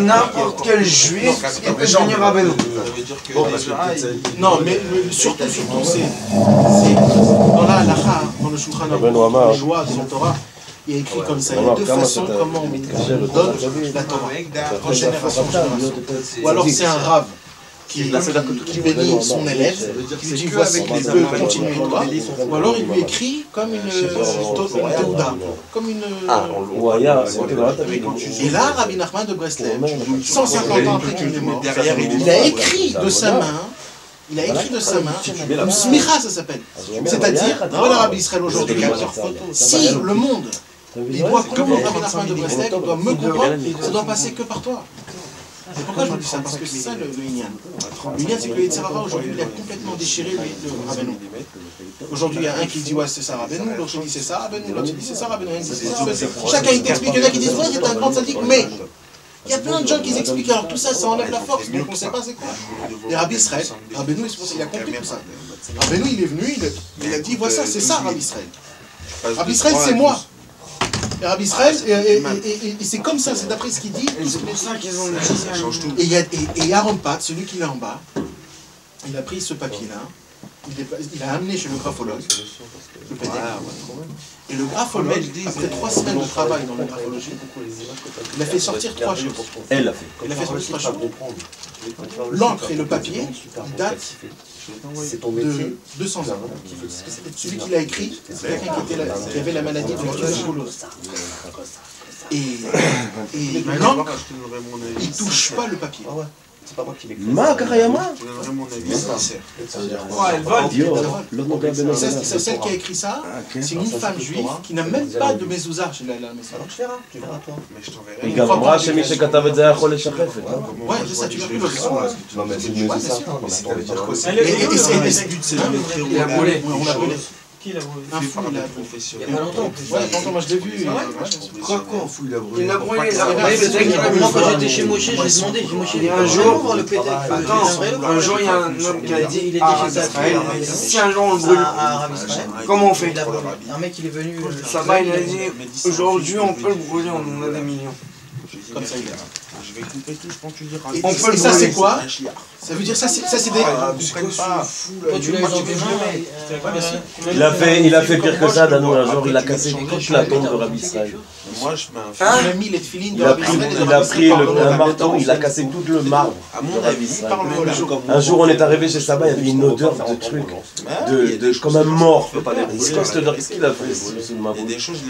n'importe quel juif qui peut devenir rabbin. Non, mais surtout, c'est dans la halakha, dans le Shulchan Aruch, le joie de son Torah, il y a écrit comme ça, il y a deux façons comment on donne la Torah, en génération en génération. Ou alors c'est un rave qui bénit son élève, qui lui dit voici qu'il peut continuer toi, ou alors il lui écrit comme une Teuda, comme une... Et là, Rabbi Nachman de Breslev, 150 ans après qu'il est mort, il a écrit de sa main, une smicha ça s'appelle, c'est-à-dire, voilà Rabbi Israël aujourd'hui, si le monde, il doit comprendre Rabbi Nachman de Breslev, il doit me comprendre, ça doit passer que par toi. C'est pourquoi je vous dis ça, parce que c'est ça le Inyan. Le Inyan, c'est que le Yetzirara aujourd'hui, il a complètement déchiré le Rabbeinu. Aujourd'hui, il y a un qui dit ouais, c'est ça Rabbeinu, l'autre dit c'est ça Rabbeinu, l'autre dit c'est ça Rabbeinu, chacun il t'explique, il y en a qui disent ouais, c'est un grand sadique, mais il y a plein de gens qui expliquent, alors tout ça, ça enlève la force, donc on ne sait pas c'est quoi. Et Rabbi Israël, Rabbeinu, il a compris tout ça. Rabbeinu, il est venu, il a dit voilà, c'est ça Rabbi Israël. Rabbi Israël, c'est moi. Et Rabbi Israël, et c'est comme ça, c'est d'après ce qu'il dit. C'est pour ça qu'ils ont le Et Aaron Pat, celui qui est en bas, il a pris ce papier-là, il a amené chez le graphologue, le PDF. Et le graphologue, après 3 semaines de travail dans la graphologie, il a fait sortir 3 choses. Elle l'a fait. Il a fait sortir 3 choses. L'encre et le papier, ils datent de 200 ans. Celui qui l'a écrit, c'est quelqu'un qui avait la maladie de la tuberculose. Et l'encre, il ne touche pas le papier. C'est pas moi qui l'ai Ma Karayama. C'est celle qui a écrit ça, c'est une femme juive qui n'a même pas de mezouza chez la maison. Tu verras toi. היא גם אמרה שמי שכתב את זה היה יכול לשחף את זה. Ouais, c'est ça, tuberculose. Non mais c'est une ça. Il a brûlé. On l'a brûlé. Qui l'a brûlé? Un fou, il a brûlé. Il y a pas longtemps. Ouais, moi je l'ai vu. Quoi, un fou, il a brûlé. Il a brûlé. Moi, quand j'étais chez Moshe, j'ai demandé, Moshe, Il y a un jour, voir le pédec. un jour il y a un homme qui a dit Il était chez sa Israël, si un jour on le brûle, à Rabbi Israël. comment on fait? Il a brûlé. Un mec, il est venu. Ça va, il a dit aujourd'hui on peut le brûler, on en a des millions. Comme ça, il est. Je vais couper tout, je pense que tu diras. Et ça, c'est quoi? Ça veut dire ça, c'est des. Toi, tu l'as eu dans tes mains. Il a fait pire que ça, Dano, un jour, il a cassé toute la tombe de Rabbi Israël. Moi, je mets un Il a mis les filines de Il a Rabbi pris, Israël. il a pris un marteau, il a cassé tout le marbre de Rabbi Israël. Un jour, on est arrivé chez Saba, il y avait une odeur de truc, comme un mort. Qu'est-ce qu'il a fait,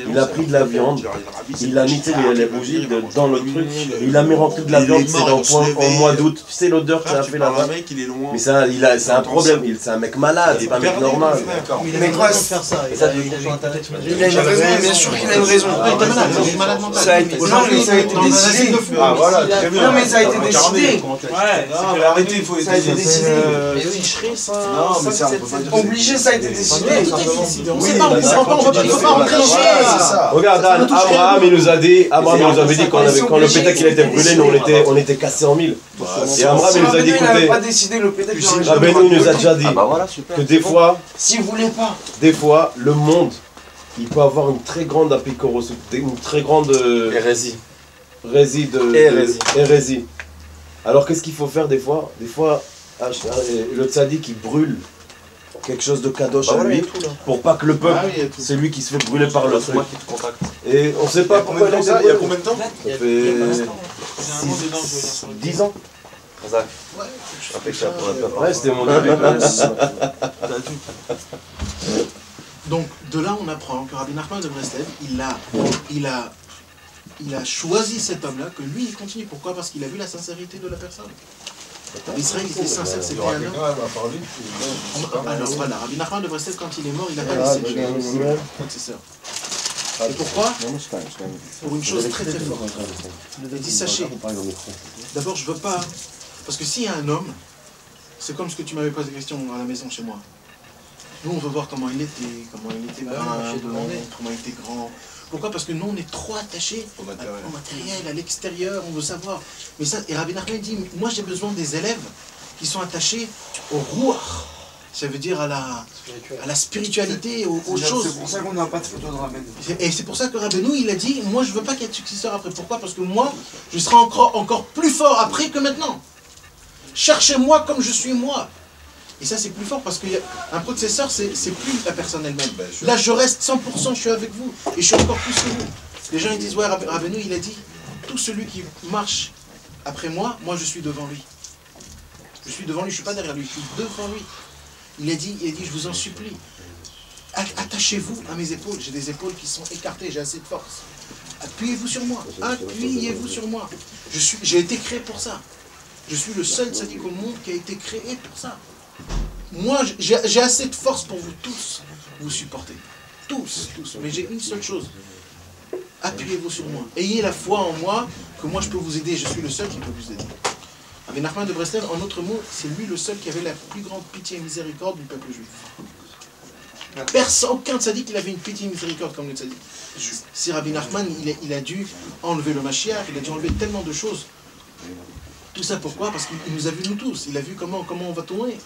il a pris de la viande, il a mis les bougies dans le truc, il a mis rempli de la viande, c'est en mois d'août. Tu sais l'odeur que ça a fait là-bas? Mais c'est un problème, c'est un mec malade, c'est pas un mec normal. Mais quoi, Faire ça. il a une raison, bien sûr qu'il a une raison. Il est malade mental. Ça a été, non, mais ça a été décidé. Ah voilà, très bien. Non, mais ça a été décidé. Arrêtez, il faut Ça a été décidé. Non, mais ça, on peut pas dire. Obligé, ça a été décidé. On sait pas, on ne peut pas rentrer dans ça. Regarde, Dan, Abraham, il nous avait dit quand le pétec il a été brûlé, nous on était cassés en mille. Et Abraham, il nous a dit, Il n'avait écoutez, pas décidé le pédale. Rabbeinu il nous a déjà dit que des fois, Si vous voulez pas. le monde, il peut avoir une très grande apikoros, une très grande hérésie. Alors qu'est-ce qu'il faut faire des fois? Des fois, le tzaddik il brûle quelque chose de kadosh à lui pour pas que le peuple, c'est lui qui se fait brûler par le truc. Et on sait pas pourquoi il a été Il y a brûlé. combien de temps? Ça fait 10 ans. Ouais, c'était mon avis. Donc de là on apprend que Rabbi Nachman de Breslev, il a choisi cet homme-là, que lui il continue. Pourquoi? Parce qu'il a vu la sincérité de la personne. Israël était sincère, c'était un homme. Alors voilà, Rabbi Nachman de Breslev, quand il est mort, il n'a pas laissé de successeur. Et pourquoi? Pour une chose très très forte. Il a dit sachez, d'abord je veux pas, parce que s'il y a un homme, c'est comme ce que tu m'avais posé la question à la maison chez moi. Nous, on veut voir comment il était brun, comment il était grand. Pourquoi? Parce que nous, on est trop attachés au matériel, à l'extérieur, on veut savoir. Mais ça, et Rabbi Nachman dit, moi j'ai besoin des élèves qui sont attachés au ruach. Ça veut dire à la spiritualité, aux choses. C'est pour ça qu'on n'a pas de photo de Rabbeinu. Et c'est pour ça que Rabbeinu, il a dit, moi je veux pas qu'il y ait de successeur après. Pourquoi? Parce que moi, je serai encore plus fort après que maintenant. Cherchez-moi comme je suis moi. Et ça c'est plus fort parce qu'un prédécesseur, c'est plus la personne elle-même. Là je reste 100%, je suis avec vous. Et je suis encore plus que vous. Les gens ils disent, ouais, Rabbeinu, il a dit, tout celui qui marche après moi, moi je suis devant lui. Je suis devant lui, je ne suis pas derrière lui, je suis devant lui. Il a dit, je vous en supplie, attachez-vous à mes épaules. J'ai des épaules qui sont écartées, j'ai assez de force. Appuyez-vous sur moi, appuyez-vous sur moi. J'ai été créé pour ça. Je suis le seul tzaddik au monde qui a été créé pour ça. Moi, j'ai assez de force pour vous tous vous supporter. Tous. Mais j'ai une seule chose. Appuyez-vous sur moi. Ayez la foi en moi, que moi je peux vous aider. Je suis le seul qui peut vous aider. Rabbi Nachman de Breslev, en autre mot, c'est lui le seul qui avait la plus grande pitié et miséricorde du peuple juif. Personne, aucun tzaddik, il avait une pitié et miséricorde comme le tzaddik. Si Rabbi Nachman, il a dû enlever le Mashiach, il a dû enlever tellement de choses. Tout ça pourquoi? Parce qu'il nous a vu nous tous. Il a vu comment on va tourner.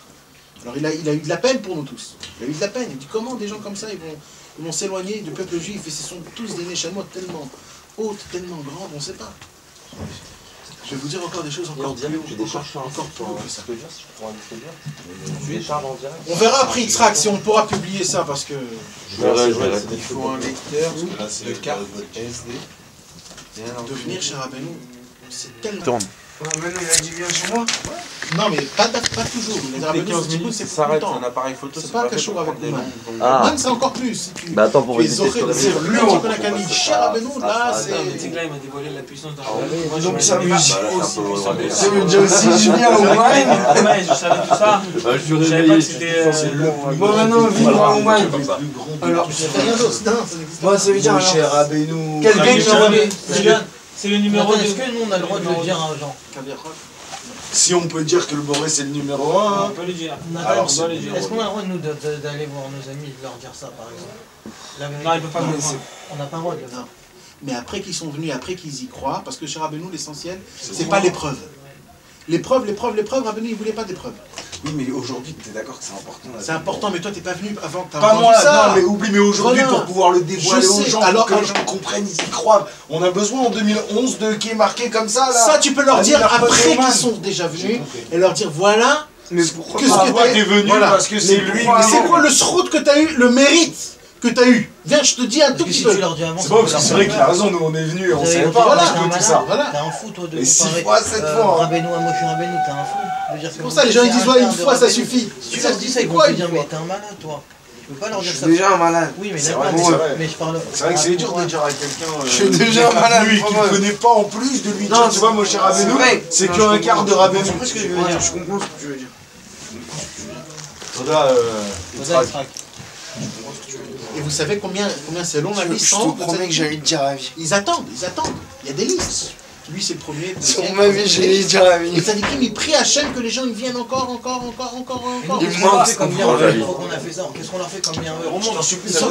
Alors il a eu de la peine pour nous tous. Il a eu de la peine. Il dit comment des gens comme ça ils vont s'éloigner du peuple juif. Et ce sont tous des neshamot tellement hautes, tellement grandes, on ne sait pas. Je vais vous dire encore des choses encore plus que ça. On verra après Yitzhak si on pourra publier ça parce que il faut un lecteur de carte SD. Devenir chez Rabbeinu, c'est tellement... Rabbeinu, il a dit viens chez moi. Non mais pas toujours. Les Rabbeinu, c'est tout le temps. C'est pas quelque chose avec les mains. Même c'est encore plus. Bah attends, pour les autres, c'est lui qui connaît Camille. Chez Rabbeinu, là c'est... C'est que là il m'a dévoilé la puissance de Rabbeinu. Donc ça veut dire aussi Julien Ouman. Je savais tout ça. Je savais pas que c'était... Bon maintenant, vive-moi Ouman. Alors, moi ça veut dire alors... Cher Rabbeinu. Quelqu'un qui m'a donné... C'est le numéro 2. Est-ce que nous on a le droit de le dire à Jean? Si on peut dire que le Boré c'est le numéro 1, On peut le dire. alors Est-ce qu'on a le droit d'aller voir nos amis et de leur dire ça par exemple? Non, il peut pas le dire. On n'a pas le droit de le dire. Mais après qu'ils sont venus, après qu'ils y croient, parce que chez Rabbeinu, l'essentiel, c'est pas l'épreuve. L'épreuve, Rabbeinu, il voulait pas d'épreuve. oui, mais aujourd'hui, tu es d'accord que c'est important. C'est important, mais toi, t'es pas venu avant que t'as Pas entendu moi, ça. non, mais oublie, mais aujourd'hui, Voilà. pour pouvoir le dévoiler Je aux sais, gens, alors- pour que les gens comprennent, ils y croient. On a besoin en 2011 de qui est marqué comme ça, là. Ça, tu peux leur Vas-y, dire leur après pote Oman. qu'ils sont déjà venus, et leur dire, voilà, Mais pourquoi qu'est-ce pas que Toi, t'es venu voilà. parce que c'est Mais lui. pourquoi C'est quoi le srout que t'as eu, le mérite que t'as eu? Viens, je te dis un tout Parce que petit si peu. tu leur dis avant, C'est pas parce que c'est vrai qu'il a raison, nous on est venus, on savait pas Voilà. de tout ça. Voilà. T'es un fou toi de Et 6 comparer fois, 7 fois. Rabbeinu à Moshe Rabbeinu, t'es un fou. C'est pour ça les gens ils disent, ouais, une fois ça suffit. Si tu leur dis ça, ils vont quoi, te une dire, fois mais t'es un malade toi. Tu peux pas leur Je dire suis ça. déjà un malade. Oui, mais C'est d'accord, vrai, c'est vrai. mais je parle. C'est vrai que c'est dur de dire à quelqu'un. Je suis déjà malade, Lui qui vraiment. ne connaît pas en plus de lui Non, dire, tu vois, mon cher Rabbeinu, c'est Non, qu'un je quart de comprends. Rabbeinu. Je comprends ce que je veux dire. Je comprends ce que tu veux dire. Faudra, Et vous savez combien c'est long la Je liste? te promets que j'ai envie de dire la vie. Ils attendent. Il y a des listes. Lui c'est le premier. Sur ma vie, j'ai envie de dire la vie. Les tzadikim, ils prient Hachem que les gens ils viennent encore. Ils m'ont Qu'est-ce qu'on a fait ça? Qu'est-ce qu'on leur fait comme bien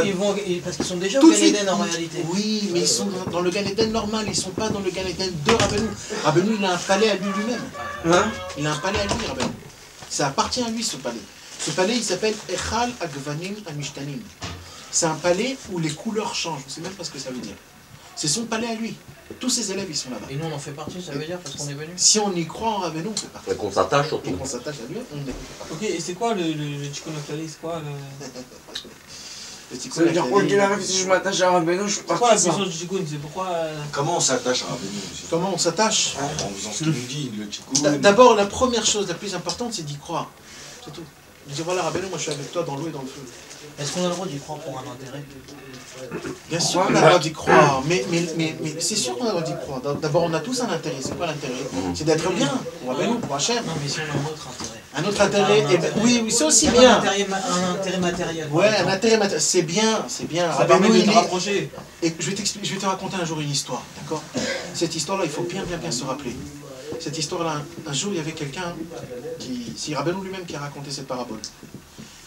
ils vont parce qu'ils sont déjà au Tout de Gan suite. Eden en réalité. Oui, mais ils sont dans le Gan Eden normal, ils sont pas dans le Gan Eden de Rabbeinu. Rabbeinu, il a un palais à lui-même. Hein? Il a un palais à lui, Rabbeinu. Ça appartient à lui, ce palais. Ce palais, il s'appelle Echal Agvanim Amishtanim. C'est un palais où les couleurs changent. Je ne sais même pas ce que ça veut dire. C'est son palais à lui. Tous ses élèves, ils sont là-bas. Et nous on en fait partie, ça veut dire parce qu'on est venu. Si on y croit en Rabbeinu, on fait partie. Et qu'on s'attache Et surtout. qu'on s'attache à lui, on est partie. Ok, et c'est quoi le Tikkun Klali? C'est quoi Le Tikkun Ça veut dire quoi Klali, qu'il arrive, si je m'attache à Rabbeinu, je suis C'est quoi la parti. puissance du Tikkun? C'est pourquoi... comment on s'attache à Rabbeinu aussi? Comment on s'attache? En faisant ce qu'il nous dit, le tikkun. D'abord, la première chose la plus importante, c'est d'y croire. C'est tout. De dire voilà, Rabbeinu, moi je suis avec toi dans l'eau et dans le feu. Est-ce qu'on a le droit d'y croire pour un intérêt? Bien sûr qu'on a le droit d'y croire, mais c'est sûr qu'on a le droit d'y croire. D'abord, on a tous un intérêt. C'est quoi l'intérêt? C'est d'être bien pour Rabbeinu, pour Hachem. Non, mais si on a un autre intérêt. Un autre intérêt, eh ben, oui, c'est aussi Un bien. intérêt matériel. Ouais, un intérêt matériel, c'est bien, c'est bien. Ça permet Rabbeinu, de te il est... rapprocher. Et je vais te raconter un jour une histoire, d'accord? Cette histoire-là, il faut bien se rappeler. cette histoire-là. Un jour, il y avait quelqu'un, c'est Rabbeinu lui-même qui a raconté cette parabole.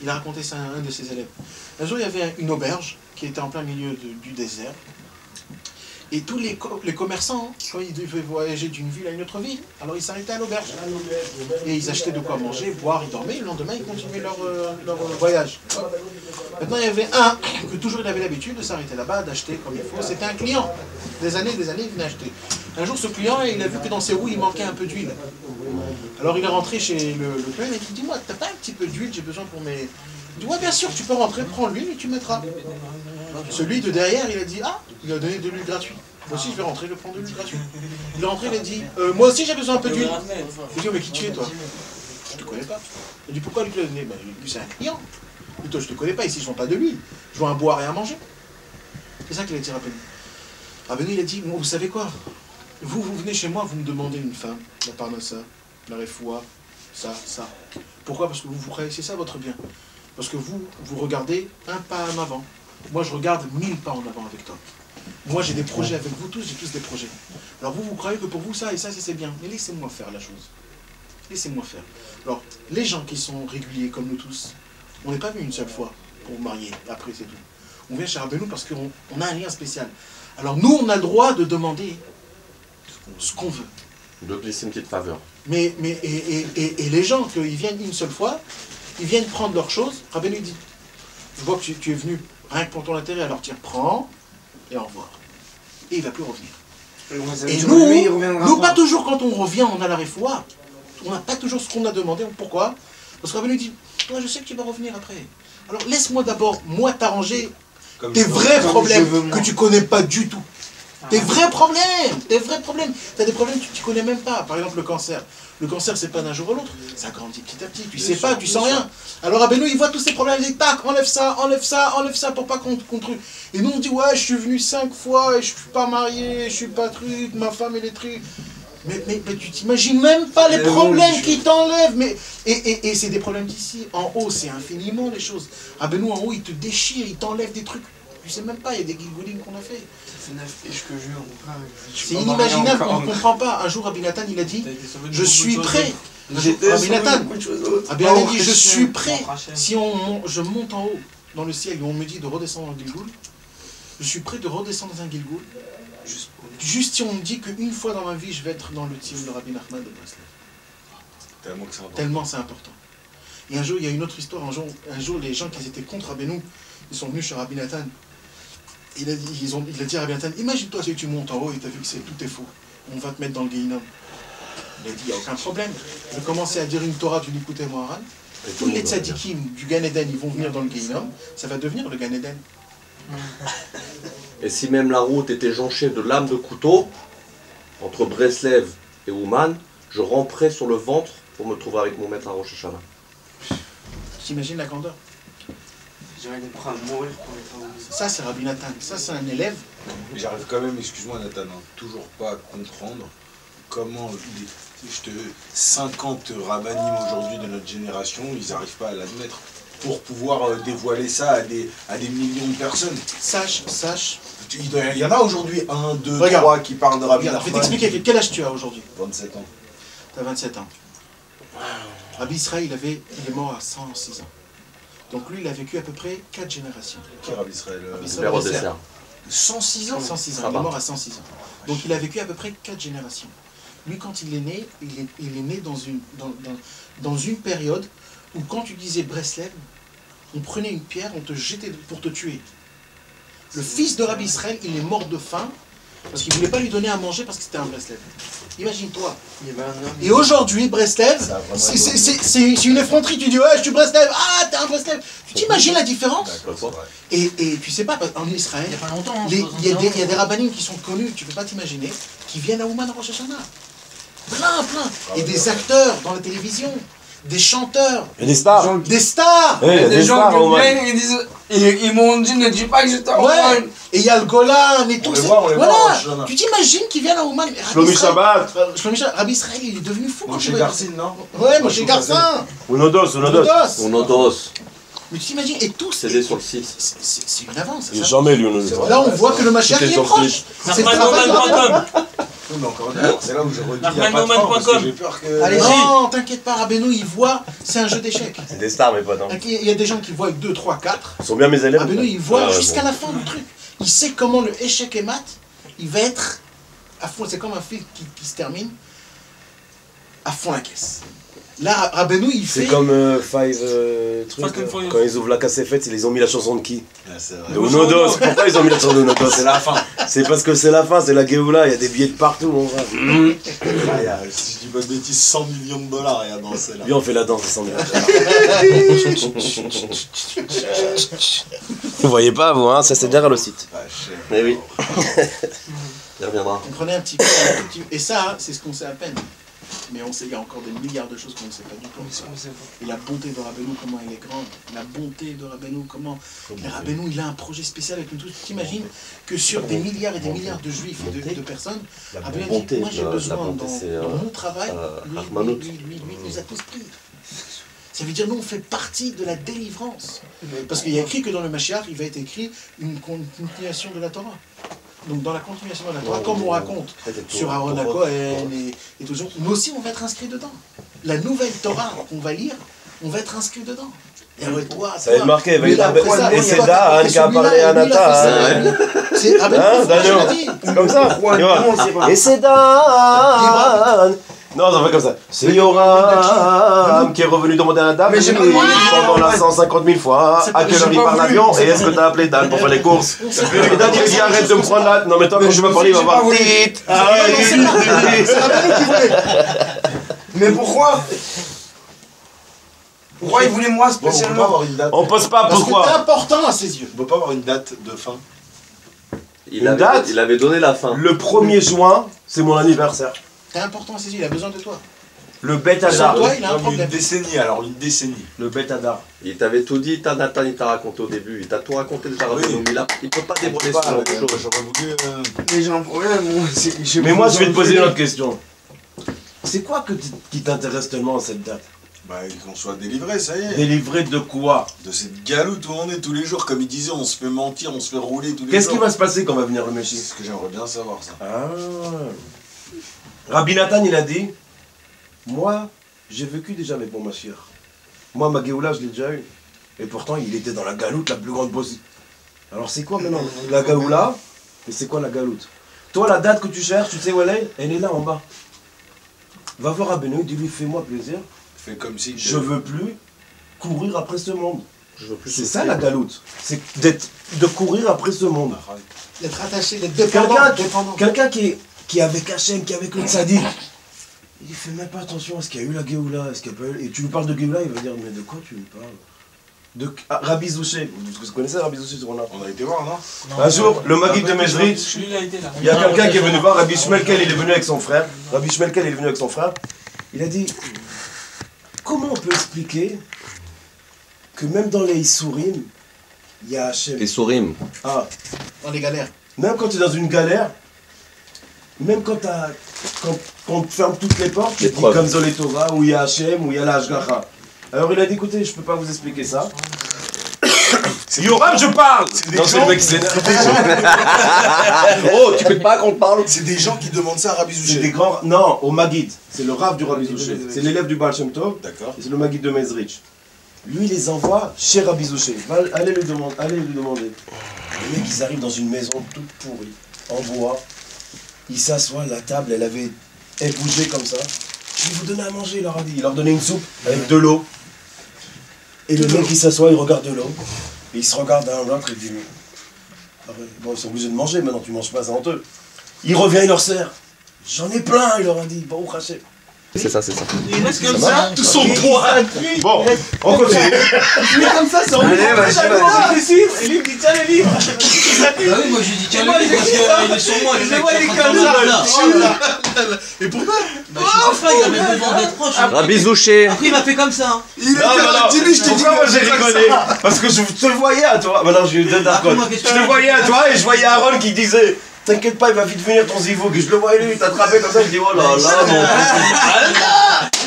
Il a raconté ça à un de ses élèves. Un jour, il y avait une auberge qui était en plein milieu du désert. Et tous les commerçants, quand ils devaient voyager d'une ville à une autre ville, alors ils s'arrêtaient à l'auberge. Et ils achetaient de quoi manger, boire, ils dormaient, et le lendemain ils continuaient leur voyage. Maintenant il y avait un que toujours il avait l'habitude de s'arrêter là-bas, d'acheter comme il faut. C'était un client. Des années, il venait acheter. Un jour ce client, il a vu que dans ses roues il manquait un peu d'huile. Alors il est rentré chez le client et il dit, moi, t'as pas un petit peu d'huile, j'ai besoin pour mes... Il dit, ouais, bien sûr, tu peux rentrer, prends l'huile et tu mettras. Celui de derrière, il a dit, ah, il a donné de l'huile gratuite. Moi aussi, je vais rentrer, je vais prendre de l'huile gratuite. Il est rentré, il a dit, moi aussi, j'ai besoin un peu d'huile. Il dit, oh, mais qui tu es, toi? Je te connais pas. Il dit, pourquoi lui te l'a donné? Ben, c'est un client. Il dit, toi, je te connais pas, ici, je vends pas de l'huile. Je vends à boire et à manger. C'est ça qu'il a dit, Rabbeinu. Rabbeinu, il a dit, vous savez quoi? Vous venez chez moi, vous me demandez une femme, la parnassa, la refoua, ça. Pourquoi? Parce que vous croyez, c'est ça votre bien. Parce que vous regardez un pas en avant. Moi, je regarde 1000 pas en avant avec toi. Moi, j'ai des projets avec vous tous, j'ai tous des projets. Alors vous croyez que pour vous, ça et ça, c'est bien. Mais laissez-moi faire la chose. Laissez-moi faire. Alors, les gens qui sont réguliers, comme nous tous, on n'est pas venu une seule fois pour vous marier. Après, c'est tout. On vient chez Rabbeinu parce qu'on a un lien spécial. Alors nous, on a le droit de demander ce qu'on veut. De glisser une petite faveur. Mais les gens, qu'ils viennent une seule fois, ils viennent prendre leurs choses. Rabbeinu dit, je vois que tu es venu rien que pour ton intérêt, alors tiens, prends et au revoir. Et il ne va plus revenir. Et nous, pas toujours quand on revient, on a la refoua. On n'a pas toujours ce qu'on a demandé. Pourquoi? Parce que Rabbeinu dit, toi je sais que tu vas revenir après. Alors laisse-moi d'abord, moi, t'arranger tes vrais problèmes que tu ne connais pas du tout. Tes vrais problèmes, tu as des problèmes que tu ne connais même pas. Par exemple, le cancer. Le cancer, c'est pas d'un jour à l'autre. Ça grandit petit à petit. Tu sais pas, tu sens rien. Alors, Rabbeinu, il voit tous ces problèmes. Il dit, tac, enlève ça pour pas qu'on truc. Et nous, on dit, ouais, je suis venu 5 fois et je suis pas marié, je suis pas truc, ma femme, elle est truc. Mais tu t'imagines même pas les problèmes qui t'enlèvent. Et c'est des problèmes d'ici. En haut, c'est infiniment les choses. Rabbeinu, en haut, il te déchire, il t'enlève des trucs. Tu sais même pas, il y a des gilgoulim qu'on a fait. C'est inimaginable, on ne comprend pas. Un jour, Rabbi Nathan, il a dit, je suis prêt. Rabbi Nathan a dit, je suis prêt. Si je monte en haut, dans le ciel, et on me dit de redescendre dans le Gilgoul, je suis prêt de redescendre dans un Gilgoul. Juste si on me dit qu'une fois dans ma vie, je vais être dans le team de Rabbi Nachman de Breslev. Tellement c'est important. Et un jour, il y a une autre histoire. Un jour, les gens qui étaient contre Rabbeinu, ils sont venus chez Rabbi Nathan. Il a dit à Rabbi Nathan, imagine-toi si tu montes en haut et tu as vu que tout est faux. On va te mettre dans le Gehinnom. Il a dit, il n'y a aucun problème. Je commençais à dire une Torah, tu l'écoutais moi, Haran. Tous les tzadikim du Gan Eden, ils vont venir dans le Gehinnom. Ça va devenir le Gan Eden. Et si même la route était jonchée de lames de couteau, entre Breslev et Ouman, je ramperais sur le ventre pour me trouver avec mon maître à Rosh Hashanah. T'imagines la grandeur? J'aurais des prêts à mourir pour les femmes. Ça, c'est Rabbi Nathan. Ça, c'est un élève. J'arrive quand même, excuse-moi Nathan, toujours pas à comprendre comment 50 rabbinim aujourd'hui de notre génération, ils n'arrivent pas à l'admettre pour pouvoir dévoiler ça à des millions de personnes. Sache. Il y en a aujourd'hui 1, 2, 3 qui parlent de Rabbi Nachman. Je vais t'expliquer quel âge tu as aujourd'hui. 27 ans. Tu as 27 ans. Rabbi Israël, il est mort à 106 ans. Donc lui, il a vécu à peu près 4 générations. Qui est Rabbi Israël? 106 ans. 106 ans, il est mort à 106 ans. Donc il a vécu à peu près 4 générations. Lui, quand il est né, il est né dans une période où quand tu disais Breslev, on prenait une pierre, on te jetait pour te tuer. Le fils de Rabbi Israël, il est mort de faim parce qu'il ne voulait pas lui donner à manger parce que c'était un Breslev. Imagine-toi. Et aujourd'hui, Breslev, c'est une effronterie. Tu dis, ouais, je suis Breslev. Ah, t'es un Breslev. Tu t'imagines la différence? Et tu sais pas, en Israël, il y a des rabbinim qui sont connus, tu peux pas t'imaginer, qui viennent à Ouman Rosh Hashanah. Plein. Et des acteurs dans la télévision. Des chanteurs. Et des stars. Des stars. Des gens qui viennent et disent, ils m'ont dit, ne dis pas que j'étais à Ouman. Et il y a le Golan et tout. Voilà. Tu t'imagines qu'ils viennent à Ouman. Shlomi Shabbat. Rabbi Israël, il est devenu fou. Moshe Garcin, non? Ouais, Moshe Garcin. Unodos. Mais tu t'imagines, et tous. CD sur le site. C'est une avance. Il n'est jamais lui, Unodos. Là, on voit que le Mashiach est proche. C'est le travail. Oui, mais encore une fois, c'est là où je redis, il n'y a pas de fin, parce que j'ai peur que... Allez, non, t'inquiète pas, Rabbeinu, il voit, c'est un jeu d'échecs. C'est des stars, mes potes. Hein. Il y a des gens qui voient avec 2, 3, 4. Ils sont bien mes élèves. Rabbeinu, il voit Ouais, jusqu'à bon. la fin du truc. Il sait comment le échec et mat, il va être à fond. C'est comme un film qui se termine à fond la caisse. Là, Rabbeinu, il fait... C'est comme Five trucs. Quand ils ouvrent la casse faite, ils ont mis la chanson de qui? De Unodos. Pourquoi ils ont mis la chanson de Unodos? C'est la fin. C'est parce que c'est la fin, c'est la Géoula, il y a des billets de partout, mon frère. Ah, il y a, si je dis pas de bêtises, 100 millions de dollars il y a dans celle-là. Viens, on fait la danse, ça Vous voyez pas, vous, hein, ça c'est derrière le site. Ah, cher. Mais oui. Il reviendra. Comprenez un petit peu, un tout petit peu. Et ça, c'est ce qu'on sait à peine. Mais on sait qu'il y a encore des milliards de choses qu'on ne sait pas du tout. Et la bonté de Rabbeinu, comment elle est grande. La bonté de Rabbeinu, comment... Et Rabbeinu, il a un projet spécial avec nous tous. T'imagines que sur des milliards et des milliards de juifs et de personnes, Rabbeinu a dit, moi j'ai besoin dans mon travail, lui nous a tous pris. Ça veut dire, nous, on fait partie de la délivrance. Parce qu'il y a écrit que dans le Mashiach, il va être écrit une continuation de la Torah. Donc dans la continuation de la Torah, comme on raconte sur Aaron à Cohen et tout ça, nous aussi on va être inscrits dedans. La nouvelle Torah qu'on va lire, on va être inscrits dedans. Et après toi, ça va être marqué, et c'est là, Anka parlait à Nata. C'est comme ça. Et c'est Dan. Non, ça fait comme ça. C'est Yoram qui est revenu demander à Nata pendant la 150 000 fois. À quelle heure il part l'avion? Et est-ce que t'as appelé Dan pour faire les courses? Et Dan il dit arrête de me prendre là. Non, mais toi, quand je vais parler, il va voir. Mais pourquoi? Pourquoi il voulait moi spécialement? avoir une date. On pose pas Parce que pourquoi. c'est important à ses yeux. On peut pas avoir une date de fin. Il avait donné la fin. Le 1er juin, c'est mon anniversaire. C'est important à ses yeux, il a besoin de toi. Le Bet Sans Hadar. toi, il a un Non, mais problème. une décennie, alors une décennie. Le Bet Hadar. Il t'avait tout dit, Nathan, il t'a raconté au début. Il t'a tout raconté déjà. Oui. Il peut pas dévoiler Pas, sur autre chose. J'aurais voulu... Mais j'ai un problème, moi. Mais moi, je vais te poser une autre question. C'est quoi qui t'intéresse tellement à cette date? Bah, qu'on soit délivré, ça y est. Délivré de quoi? De cette galoute où on est tous les jours, comme il disait, on se fait mentir, on se fait rouler tous les jours. Qu'est-ce qui va se passer quand va venir le Messie? C'est ce que j'aimerais bien savoir, ça. Ah. Rabbi Nathan, il a dit, moi, j'ai vécu déjà avec mon Mashiach. Moi, ma Géoula, je l'ai déjà eu. Et pourtant, il était dans la galoute la plus grande possible. Alors, c'est quoi maintenant la Géoula? Et c'est quoi la galoute? Toi, la date que tu cherches, tu sais où elle est là en bas. Va voir Rabbeinu, dis-lui, fais-moi plaisir. Fais comme si... Je veux plus courir après ce monde. Je veux plus C'est ça la galoute. C'est de courir après ce monde. D'être attaché, d'être dépendant. Quelqu'un qui est avec Hachem, qui est avec le tzaddik, il fait même pas attention à ce qu'il y a eu la Géoula, est-ce qu'il y a pas eu... Et tu lui parles de Géoula, il va dire, mais de quoi tu lui parles? Rabbi Zouché, vous connaissez Rabbi Zouché ce jour-là? On a été voir, non? Un jour, le Maguide de Mezrich, il y a quelqu'un qui est venu voir Rabbi Shmelkel, il est venu avec son frère. Rabbi Shmelkel, il est venu avec son frère. Il a dit, comment on peut expliquer que même dans les Issourim, il y a Hachem? Et Sourim. Ah, Dans les galères. même quand tu es dans une galère, même quand on te ferme toutes les portes, tu dis comme Zolé Torah, où il y a Hachem, où il y a la Hashgacha. Alors il a dit, écoutez, je peux pas vous expliquer ça. Yoram, je parle! Non, c'est le mec qui s'énerve. Oh, tu peux pas qu'on te parle? C'est des gens qui demandent ça à Rabbi C'est Zouché. des grands... Non, au Maguide. C'est le Rav du Rabbi Zouché. C'est l'élève du Baal Shem Tov. D'accord. Et c'est le Maguide de Mezrich. Lui, il les envoie chez Rabbi Zouché. Allez lui demander. Les mecs, ils arrivent dans une maison toute pourrie, en bois. Ils s'assoient, la table, elle bougeait comme ça. Je vais vous donner à manger, il leur a dit. Il leur donnait une soupe avec de l'eau. Et le mec, il s'assoit, il regarde de l'eau. Et il se regarde à l'autre et dit, ah ouais, bon, ils sont obligés de manger maintenant, tu manges pas, c'est honteux. Il revient, il leur sert. J'en ai plein, il leur a dit, bon, Hachem. C'est ça. Il reste comme ça, Tout son poids. Bon, on continue. il est comme ça, c'est en Allez, vas-y. les livres, et lui il dit tiens les livres. Ah oui, moi j'ai dit tiens le livre parce qu'il est sur moi, Je le vois, il est comme ça. Et pourquoi? Bah je sais pas, il avait besoin d'être proche. Rabbi Zouché. Après il m'a fait comme ça. Il était là, dis-lui, je t'ai dit. Pourquoi moi j'ai rigolé? Parce que je te le voyais à toi. Maintenant, je lui donne ta Après, cote. moi, Je qu'est-ce que te le voyais à toi et je voyais Aaron qui disait, t'inquiète pas, il va vite venir ton zivou. Et je le voyais lui, il t'attrapait comme ça. Je dis, oh là là, mon.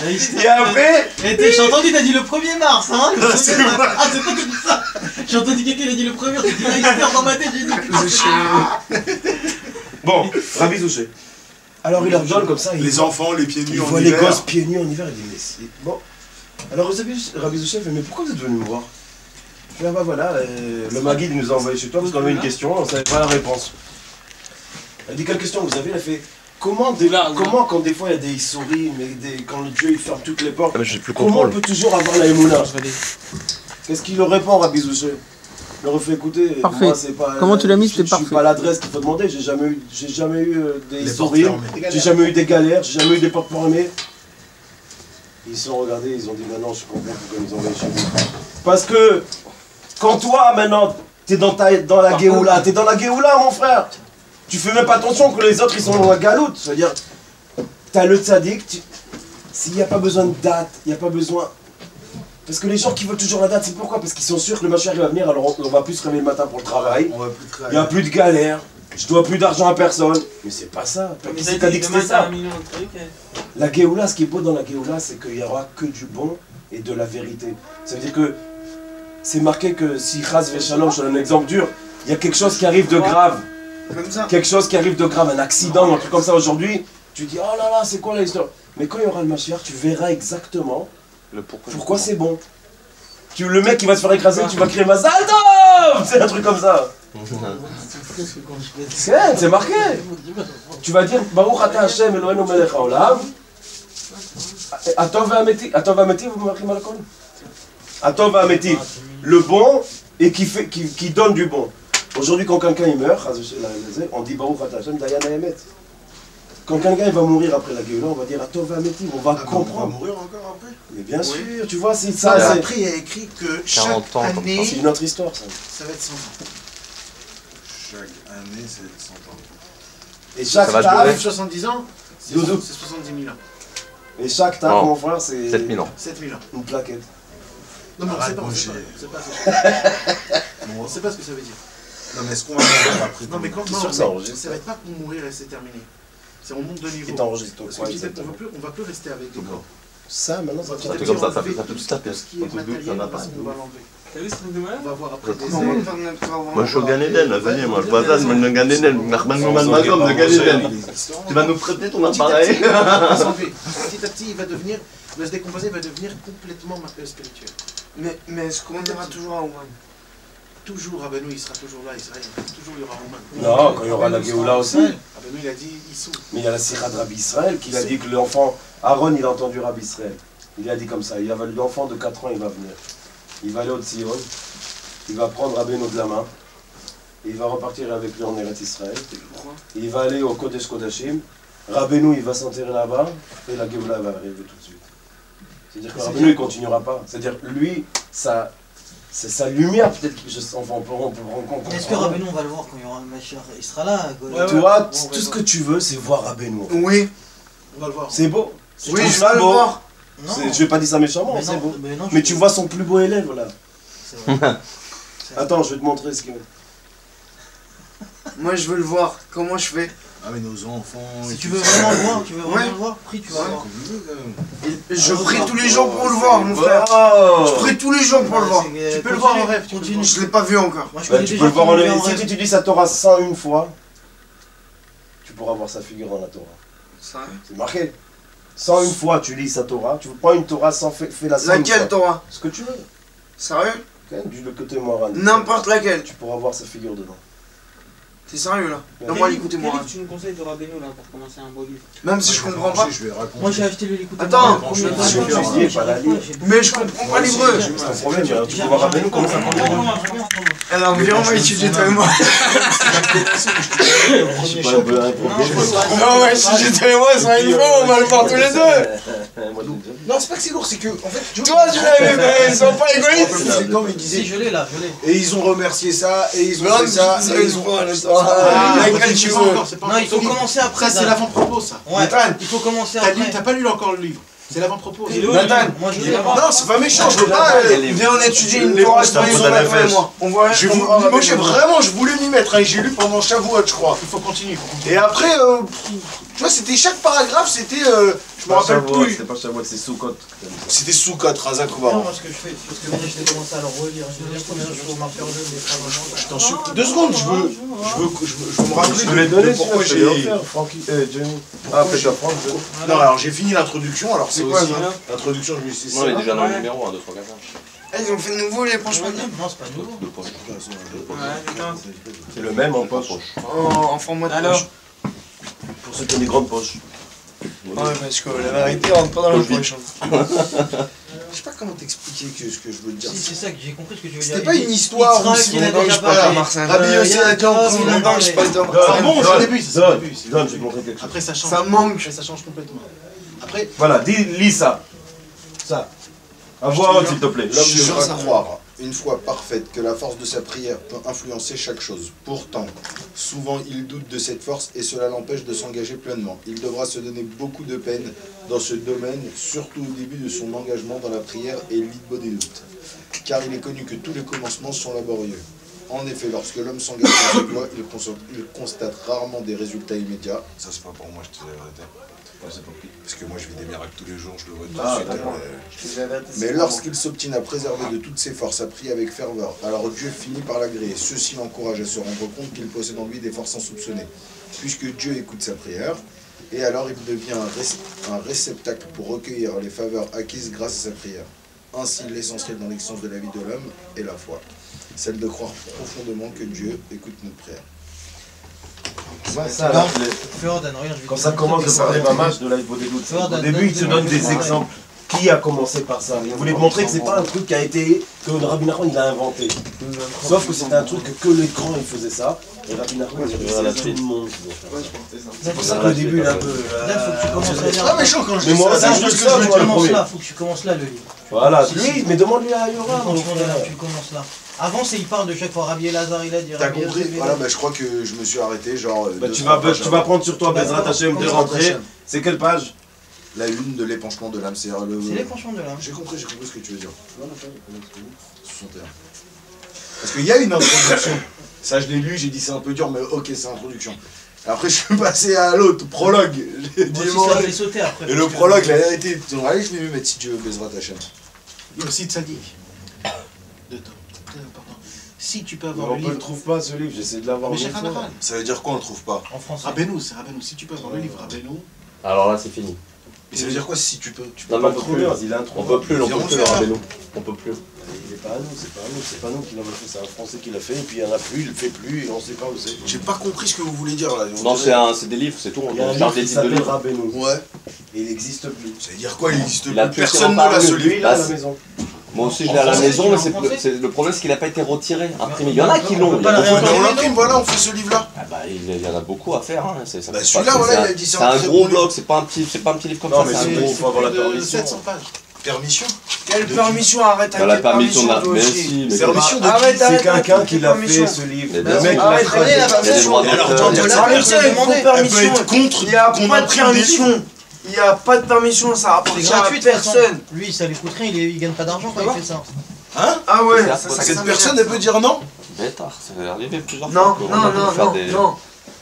Et après. J'ai entendu, t'as dit le 1er mars, hein. Ah c'est pas que dit ça. J'ai entendu quelqu'un, il a dit le 1er, j'ai dit Easter dans ma tête, j'ai dit. Bon, Rabbi Zouché. Alors il leur donne comme ça. Les enfants, les pieds nus il en voit hiver. les gosses pieds nus en hiver. Il dit mais c'est bon. Alors Rabbi Zouchef, mais pourquoi vous êtes venu me voir? Je dis ah bah voilà, le Maguide il nous a envoyé chez toi parce qu'on avait une question, on savait pas la réponse. Elle dit quelle question vous avez? Elle a fait comment quand des fois il y a des souris, mais quand le Dieu il ferme toutes les portes, comment on peut toujours avoir la émouna? Qu'est-ce qu'il leur répond Rabbi Zouchef? Il leur fait écouter, Parfait. moi c'est pas. Comment tu l'as mis, c'était Je suis parfait. pas l'adresse qu'il faut demander, j'ai jamais eu des souris, j'ai jamais eu des galères, j'ai jamais eu des portes fermées. Ils se sont regardés, ils ont dit maintenant je comprends pourquoi ils ont envoyé chez nous. Parce que quand toi maintenant t'es dans la Géoula, t'es dans la Géoula mon frère. Tu fais même pas attention que les autres ils sont dans la galoute. C'est-à-dire, t'as le tzaddik, s'il n'y a pas besoin de date, il n'y a pas besoin. Parce que les gens qui veulent toujours la date, c'est pourquoi? Parce qu'ils sont sûrs que le Mashiach va venir, alors on va plus se réveiller le matin pour le travail. Il n'y a plus de galère, je dois plus d'argent à personne. Mais c'est pas ça. Qui c'est qui a dit que c'était ça? La Géoula, ce qui est beau dans la Géoula, c'est qu'il n'y aura que du bon et de la vérité. Ça veut dire que c'est marqué que si Chaz Veshalom, je donne un exemple dur, il y a quelque chose qui arrive de grave. Quelque chose qui arrive de grave, un accident, un truc comme ça aujourd'hui, tu dis oh là là, c'est quoi l'histoire? Mais quand il y aura le Mashiach, tu verras exactement pourquoi c'est bon. Le mec qui va se faire écraser, tu vas crier Mazal Tov! C'est un truc comme ça. C'est marqué. Tu vas dire Baruch Ata Hashem Eloheinu Melech Haolam. Atov V'Ameti, vous marquez mal la Atov V'Ameti, le bon et qui donne du bon. Aujourd'hui, quand quelqu'un il meurt, on dit Baruch Ata Hashem Dayan Haemet. Quand quelqu'un va mourir après la Géoula, on va dire Atov V'Ameti, on va comprendre. On va mourir encore après? Mais bien sûr, tu vois, c'est ça. Après, il y a écrit que chaque année. C'est une autre histoire, ça. Ça va être 100 ans. Chaque année, c'est 100 ans. Et chaque taf, taf, 70 ans, c'est 70 000 ans. Et chaque taf, mon frère, c'est 7 000 ans. 7 000 ans. Une plaquette. Non, mais on sait pas, on sait pas ce que ça veut dire. Non, mais est-ce qu'on va mourir après? Non, mais quand C'est sûr que ça enregistre. ça va être pas pour mourir et c'est terminé. C'est on monte de niveau. Et t'enregistres Parce quoi, que petit à petit, exactement. on va plus rester avec des corps. Ça, maintenant, ça Petit à Un truc petit, comme ça, on ça va fait enlever tout se taper. tout ce qui est matériel, on va l'enlever. T'as vu ce truc de malade? On va voir après des Comment ailes. faire notre travail? Moi je suis au Gan Eden, vas-y, moi je vois ça, je me le Gan Eden, Nachman Nouman Magom de Gan Eden. Tu vas nous prêter ton appareil? Petit à petit, il va devenir, il va se décomposer, il va devenir complètement spirituel. Mais est-ce qu'on ira toujours à Ouman? Toujours, Rabbeinu, il sera toujours là, Israël. Toujours, il y aura Ouman. Non, quand il y aura la Géoula aussi. Rabbeinu, il a dit, il s'ouvre. Mais il y a la Sira de Rabbi Israël qui a dit que l'enfant, Aaron, il a entendu Rabbi Israël. Il a dit comme ça, l'enfant de 4 ans, il va venir. Il va aller au Tzion, il va prendre Rabbeinu de la main, et il va repartir avec lui en Eretz Israël. Il va aller au Kodesh Kodashim, Rabbeinu, il va s'enterrer là-bas, et la Géoula va arriver tout de suite. C'est-à-dire que Rabbeinu, il ne continuera pas. C'est-à-dire, lui, c'est sa lumière, peut-être on peut rencontrer. Est-ce que Rabbeinu, on va le voir quand il y aura le Mashiach? Il sera là. Tu vois, tout ce que tu veux, c'est voir Rabbeinu. Oui. On va le voir. C'est beau. Oui, je vais le voir. Je vais pas dire ça méchamment, c'est beau. Mais tu vois son plus beau élève là. Attends, je vais te montrer ce qu'il veut. Moi, je veux le voir. Comment je fais? Ah, mais nos enfants. Si tu veux vraiment le voir, le voir, prie, tu vas le voir. Je prie tous les jours pour le voir, mon frère. Je prie tous les jours pour le voir. Tu peux le voir en rêve. Je l'ai pas vu encore. Tu peux le voir en rêve. Si tu étudies sa Torah 101 fois, tu pourras voir sa figure dans la Torah. C'est marqué. 101 fois tu lis sa Torah, tu prends une Torah sans fais la 100 Laquelle Torah? Ce que tu veux. Sérieux? Du côté moral. N'importe laquelle. Tu pourras voir sa figure dedans. T'es sérieux là? Donne-moi l'écouter moi. Tu nous conseilles de Rabbeinu là pour commencer un beau livre? Même si je comprends pas. Moi j'ai acheté le l'écouter. Attends, mais je comprends pas l'hébreu. C'est un problème, tu peux voir Rabbeinu comment ça prend. Alors viens, on va étudier toi et moi. Non ouais, si j'étais et moi, ça une fois, on va le voir tous les deux. Non, c'est pas que c'est lourd, c'est que en fait. Toi tu l'avais fait, ils sont pas égoïstes. Non, mais il disait. Si je l'ai là, je l'ai. Et ils ont remercié ça, et ils ont fait ça, et ils ont. Laquelle tu veux? Non, il faut commencer après. Ça, c'est l'avant-propos, ça. Ouais, il faut commencer après. T'as pas lu encore le livre. C'est l'avant-propos. Nathan, moi je l'ai Non, c'est pas méchant, je veux pas. viens on étudie une Torah tous les jours avec toi et moi. On voit. Moi, vraiment, je voulais m'y mettre, hein, j'ai lu pendant Shavuot, je crois. Il faut continuer. Et après, Tu vois, c'était chaque paragraphe, c'était. Je me rappelle plus. C'était pas Shavuot, c'est Sukkot. C'était Soukot, Razak Non, Oubaran. moi ce que je fais, parce que maintenant je vais commencer à le relire. Je vais dire combien de jours marqueur jeu, des phrases. Je t'en supplie. 2 secondes, je veux me rappeler Je te l'ai donné, de pourquoi je te l'ai j'ai. offert, Francky, Jenny. Ah, Peter Franck, Non, alors j'ai fini l'introduction, alors c'est C'est quoi, aussi. ça L'introduction, je me suis dit. Non, il est déjà dans le numéro 1, 2, 3, 4, 5. Ah, ils ont fait nouveau les planches maniables. Non, c'est pas nouveau. c'est le même en poche. En format de Alors poche. Pour ceux qui ont des grandes poches. Ouais, parce que la vérité rentre pas dans la poche. Je sais pas comment t'expliquer ce que je veux te dire. Si, c'est ça que j'ai compris ce que tu veux dire. C'était pas une histoire où Yitzhak, il a déjà parlé. Rabbi Yossi a dit en il a Non, je sais pas le temps. C'est bon, c'est le début, c'est le début. Donne, je vais te montrer quelque chose. Après ça change. Ça manque. Après ça change complètement. Après, Voilà, lis ça. Ça. À voix haute, s'il te plaît. L'homme devra croire, une fois parfaite, que la force de sa prière peut influencer chaque chose. Pourtant, souvent il doute de cette force et cela l'empêche de s'engager pleinement. Il devra se donner beaucoup de peine dans ce domaine, surtout au début de son engagement dans la prière et l'idbo des doutes. Car il est connu que tous les commencements sont laborieux. En effet, lorsque l'homme s'engage dans cette voie, il constate rarement des résultats immédiats. Ça, c'est pas pour moi, je te dis la vérité. Parce que moi je vis des miracles tous les jours, je le vois tout de suite. Mais lorsqu'il s'obtient à préserver de toutes ses forces, à prier avec ferveur, alors Dieu finit par l'agréer. Ceci l'encourage à se rendre compte qu'il possède en lui des forces insoupçonnées. Puisque Dieu écoute sa prière, et alors il devient un réceptacle pour recueillir les faveurs acquises grâce à sa prière. Ainsi, l'essentiel dans l'existence de la vie de l'homme est la foi. Celle de croire profondément que Dieu écoute notre prière. Ça, là, quand ça commence de parler mamage de l'Aïbo des doutes, au début il te donne des exemples. Qui a commencé par ça? Il voulait te montrer que c'est pas un truc qui a été, que Rabbi Nachman il a inventé. Sauf que c'était un truc que l'écran il faisait ça, et Rabbi Nachman il faisait ça tout le monde. C'est pour ça qu'au début il est un peu. Faut que tu commences à lire. Ah méchant quand je Mais dis moi, ça, je le Faut sais, que tu moi le commences premier. là, faut que tu commences là le livre. Voilà, lui, mais demande-lui à Ayora. Quand tu commences là. Avant, il parle de chaque fois Rabbi Elazar, il a dit. T'as Rabbi compris? Elazar, Voilà, bah, je crois que je me suis arrêté, genre. Bah, tu vas prendre sur toi, Bezrat Hashem, de rentrer. C'est quelle page? La une de l'épanchement de l'âme, c'est le. C'est l'épanchement de l'âme. J'ai compris ce que tu veux dire. 61. Parce qu'il y a une introduction. Ça, je l'ai lu, j'ai dit c'est un peu dur, mais ok, c'est introduction. Après, je suis passé à l'autre, prologue. J'ai dit, Moi bon, aussi, ça allez. fait sauter après. Et le prologue, la vérité, allez, je vais lui mettre si tu veux, Bezrat Hashem. il y a aussi Tzadik. De temps. Très important. Si tu peux avoir On le ne le livre. trouve pas ce livre, j'essaie de l'avoir. Mais une j'ai fois. rien à faire. Ça veut dire quoi, on le trouve pas? En français. Rabbeinu, c'est Rabbeinu. Si tu peux avoir le livre Rabbeinu. Alors là, c'est fini. Mais ça veut dire quoi si tu peux? Non, mais on peut plus. Il a un On peut plus, on peut plus le Rabbeinu. On peut plus. Il est pas à nous, c'est pas nous qui l'avons fait, c'est un Français qui l'a fait, et puis il n'y en a plus, il le fait plus, et on sait pas où c'est. J'ai pas compris ce que vous voulez dire là. Non, c'est des livres, c'est tout. Il y a un On livre charge des qui titres de s'appelle livres. Rabbeinu, Ouais. et il n'existe plus. Ça veut dire quoi? Il existe Il a plus. plus Personne ne vraiment l'a parlé, ce lui, livre. Il est à la Bah, maison. Moi aussi, je l'ai à la maison, mais le problème, c'est qu'il n'a pas été retiré, imprimé. Il y en a qui l'ont. On peut pas le Mais on l'imprime, voilà, on fait ce livre là. Ah bah, il y en a beaucoup à faire. Hein. Ça Bah, coûte celui-là, pas- voilà, c'est il un- a dit c'est c'est un un très gros bon bloc, c'est pas un petit livre comme Non, ça. mais c'est un c'est gros. il faut avoir la Plus de permission. 700 pages. Permission? Quelle permission? Arrête Dans la avec les permission permissions, de toi mais aussi. si, mais Permission de Arrête, C'est arrête, quelqu'un arrête, qui l'a permission. fait ce livre. Mais Le bien mec, sûr. il l'a Arrête, traduit. prenez la Il y a des permission. droits Alors, d'auteur, il y a attends, des- la permission, il faut Elle peut permission. être contre Il n'y a qu'on pas de imprime des livres. permission. Il n'y a pas de permission, ça C'est appartient gratuit à de toute façon. personne. Lui, ça lui coûte rien, il gagne pas d'argent quand il fait ça. Hein? Ah ouais, C'est ça Cette personne, elle peut dire non? Bêtard, ça va arriver plusieurs Non, fois. non, On va non, faire non, des- non.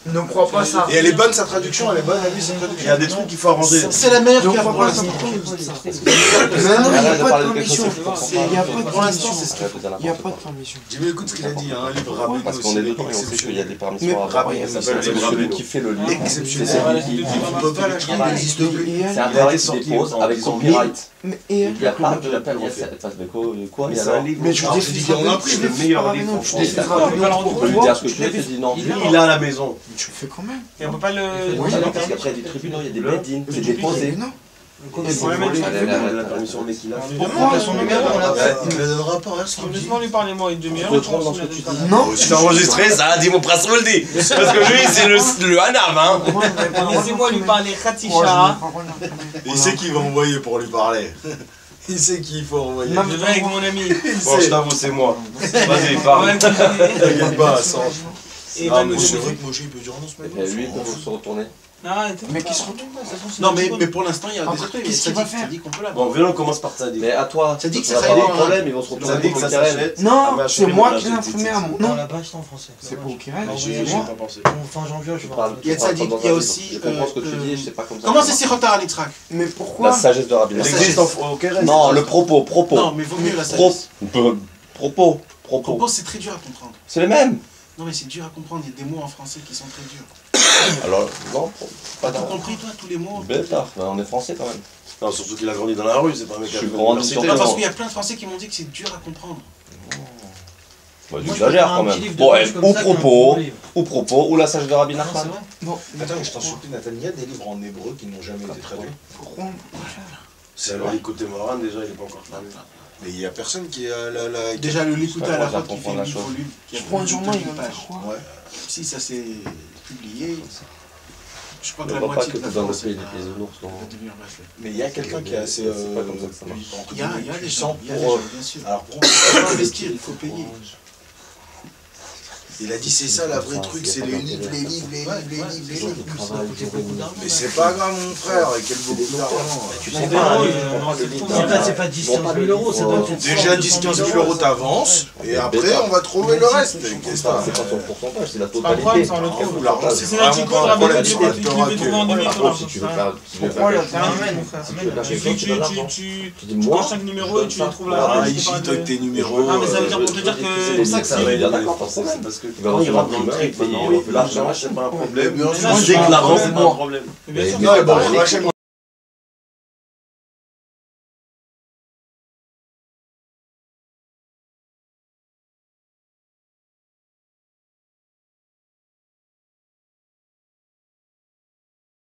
Ne crois pas ça. Et elle est bonne sa traduction, elle est bonne à lui sa Il y traduction. a des trucs qu'il faut arranger. C'est la meilleure Donc, qu'il y a on pour va l'instant. pas Pourquoi il dit ça Mais non, il n'y a Arrête de pas parler de de quelque chose, permission. c'est Il n'y a pas de Pour l'instant, permission. c'est ce qu'il faut. Il n'y a pas de permission. J'ai vu, écoute ce qu'il a dit, hein, un livre Rabbeinu Parce qu'on est dedans et on sait qu'il y a des permissions à avoir. Rabbeinu, C'est ça s'appelle celui Rabbeinu. qui fait le livre. Exceptionnel. C'est celui qui- On peut pas l'acheter, il n'existe plus. C'est un travail qui dépose avec copyright. Mais Il n'y a pas de la peine. Il y a quoi Mais il y a c'est un alors livre. Mais je Alors, vous j'ai dis dit qu'il y en a pris, C'est le meilleur livre. Je franchement. t'ai fait Rabbeinu. On peut lui dire ce que tu veux, tu dis non. Lui, il a à la maison. Tu le fais quand même. Et on peut pas le. Oui, parce qu'après, il y a des tribunaux, il y a des bed-in, c'est déposé. Mais non. Et c'est Ouais, mais tu- la permission, mais qu'il a fait. Pourquoi son numéro, on l'a Ouais, il me donnera pas, hein, ce qu'il me dit. Laisse-moi lui parler, moi, une demi-heure. Je retrouve dans ce que tu dis. Non. C'est enregistré, ça, dis mon prince me le dit. Parce que lui, c'est le Hanam, hein. Laissez-moi lui parler Moi, Khatisha. Il sait qui va envoyer pour lui parler. Il sait qui il faut envoyer. Je vais avec mon ami. Bon, je t'avoue, c'est moi. Vas-y, parle. T'inquiète pas, Assange. Et Ah, va nous mais c'est donner. vrai que Moshe il peut dire non ce Et mec. puis lui, il peut se retourner. Arrête. Mais qui se retourne. Non, mais pour l'instant, il y a des trucs. Qu'est-ce qu'il va faire? Dit qu'on peut l'avoir. Bon, viens, on commence par Sadik. Mais à toi, ça dit que ça c'est va ça, pas il de problème, ils vont se retrouver Sadik, ça s'achète. Non, Ah, c'est mais moi on qui l'ai l'achète, imprimé à mon Non, nom. là-bas, c'est en français. C'est pour Kirel. J'ai Moi. pas pensé. Fin janvier, je Tu vais parles, Il y a tu parles Sadik, dans il y a un aussi, livre. Je comprends ce que tu dis, je sais pas comme ça. Comment c'est Sirotar à l'Itrak? Mais pourquoi? La sagesse de Rabbi Elle Nathan. existe au Kérem. Non, le propos. Non, mais vaut mieux la sagesse. Propos. Propos, c'est très dur à comprendre. C'est les mêmes. Non, mais c'est dur à comprendre. Il y a des mots en français qui sont très durs. Alors, non, T'as tout compris, toi, tous les mots? Bêtard, on est français quand même. Non, surtout qu'il a grandi dans la rue, c'est pas un mec qui a Je suis fait grandi l'université. sur- Non, parce qu'il y a plein de Français qui m'ont dit que c'est dur à comprendre. Bah, Moi, tu je exagères préfère quand un petit même. livre de Bon, poche comme ou ça qu'un propos, gros livre. ou la sagesse de Rabbi Non, Nachman. c'est vrai. Bon, Attends, mais je t'en supplie, Nathan, il y a des livres en hébreu qui n'ont jamais été traduits. pourquoi? C'est alors l'écouter Moran, déjà, il est pas encore traduit. Mais il n'y a personne qui a la. Déjà, le Likuta à la Ouais, route qui fait comprendre la 1000 chose. volumes. qui a Je prends un plus de journal, il 2000 va me pages. faire quoi? Ouais. Si ça s'est publié, je crois que Ne la vois pas moitié que de la t'es dans le France pays va des bisounours. devenir bracelet. Mais il y a quelqu'un qui est assez. C'est pas comme ça que ça marche. entre Il y a guillemets, des puissant gens, il y a des pour. gens, bien sûr. Alors pour Il faut investir, il faut payer. il a dit c'est ça la vraie truc, c'est les livres, les livres, les livres, les livres, les livres. Mais c'est pas grave mon frère, et quel beaucoup d'argent. Tu Mais sais bon, pas, c'est pas 10-15 000 euros, ça doit être Déjà 10-15 000 euros t'avances, et après on va trouver le reste. c'est Qu'est-ce pas que son pourcentage, c'est la pas le problème, totalité. c'est en l'autre cas. Ou l'argent, Si c'est c'est la vraiment Tico, pas un la problème Bébé, sur tu la peux Torah trouver en 2000 Par contre, si tu veux faire. Pourquoi le terrain? Il suffit que tu dis moi, coches 5 numéros et tu trouves Ah, l'argent. ici, toi, tes numéros. Ah, mais ça veut dire pour te dire que c'est pour ça que ça va être d'accord, Parce que Il va quand il recevoir rentre dans le le truc, prix, maintenant, il va l'argent, c'est pas un problème. Mais bien sûr, Moi, je dis que l'argent, c'est pas un problème. Bien sûr, Non, mais bon, Mais Rachel,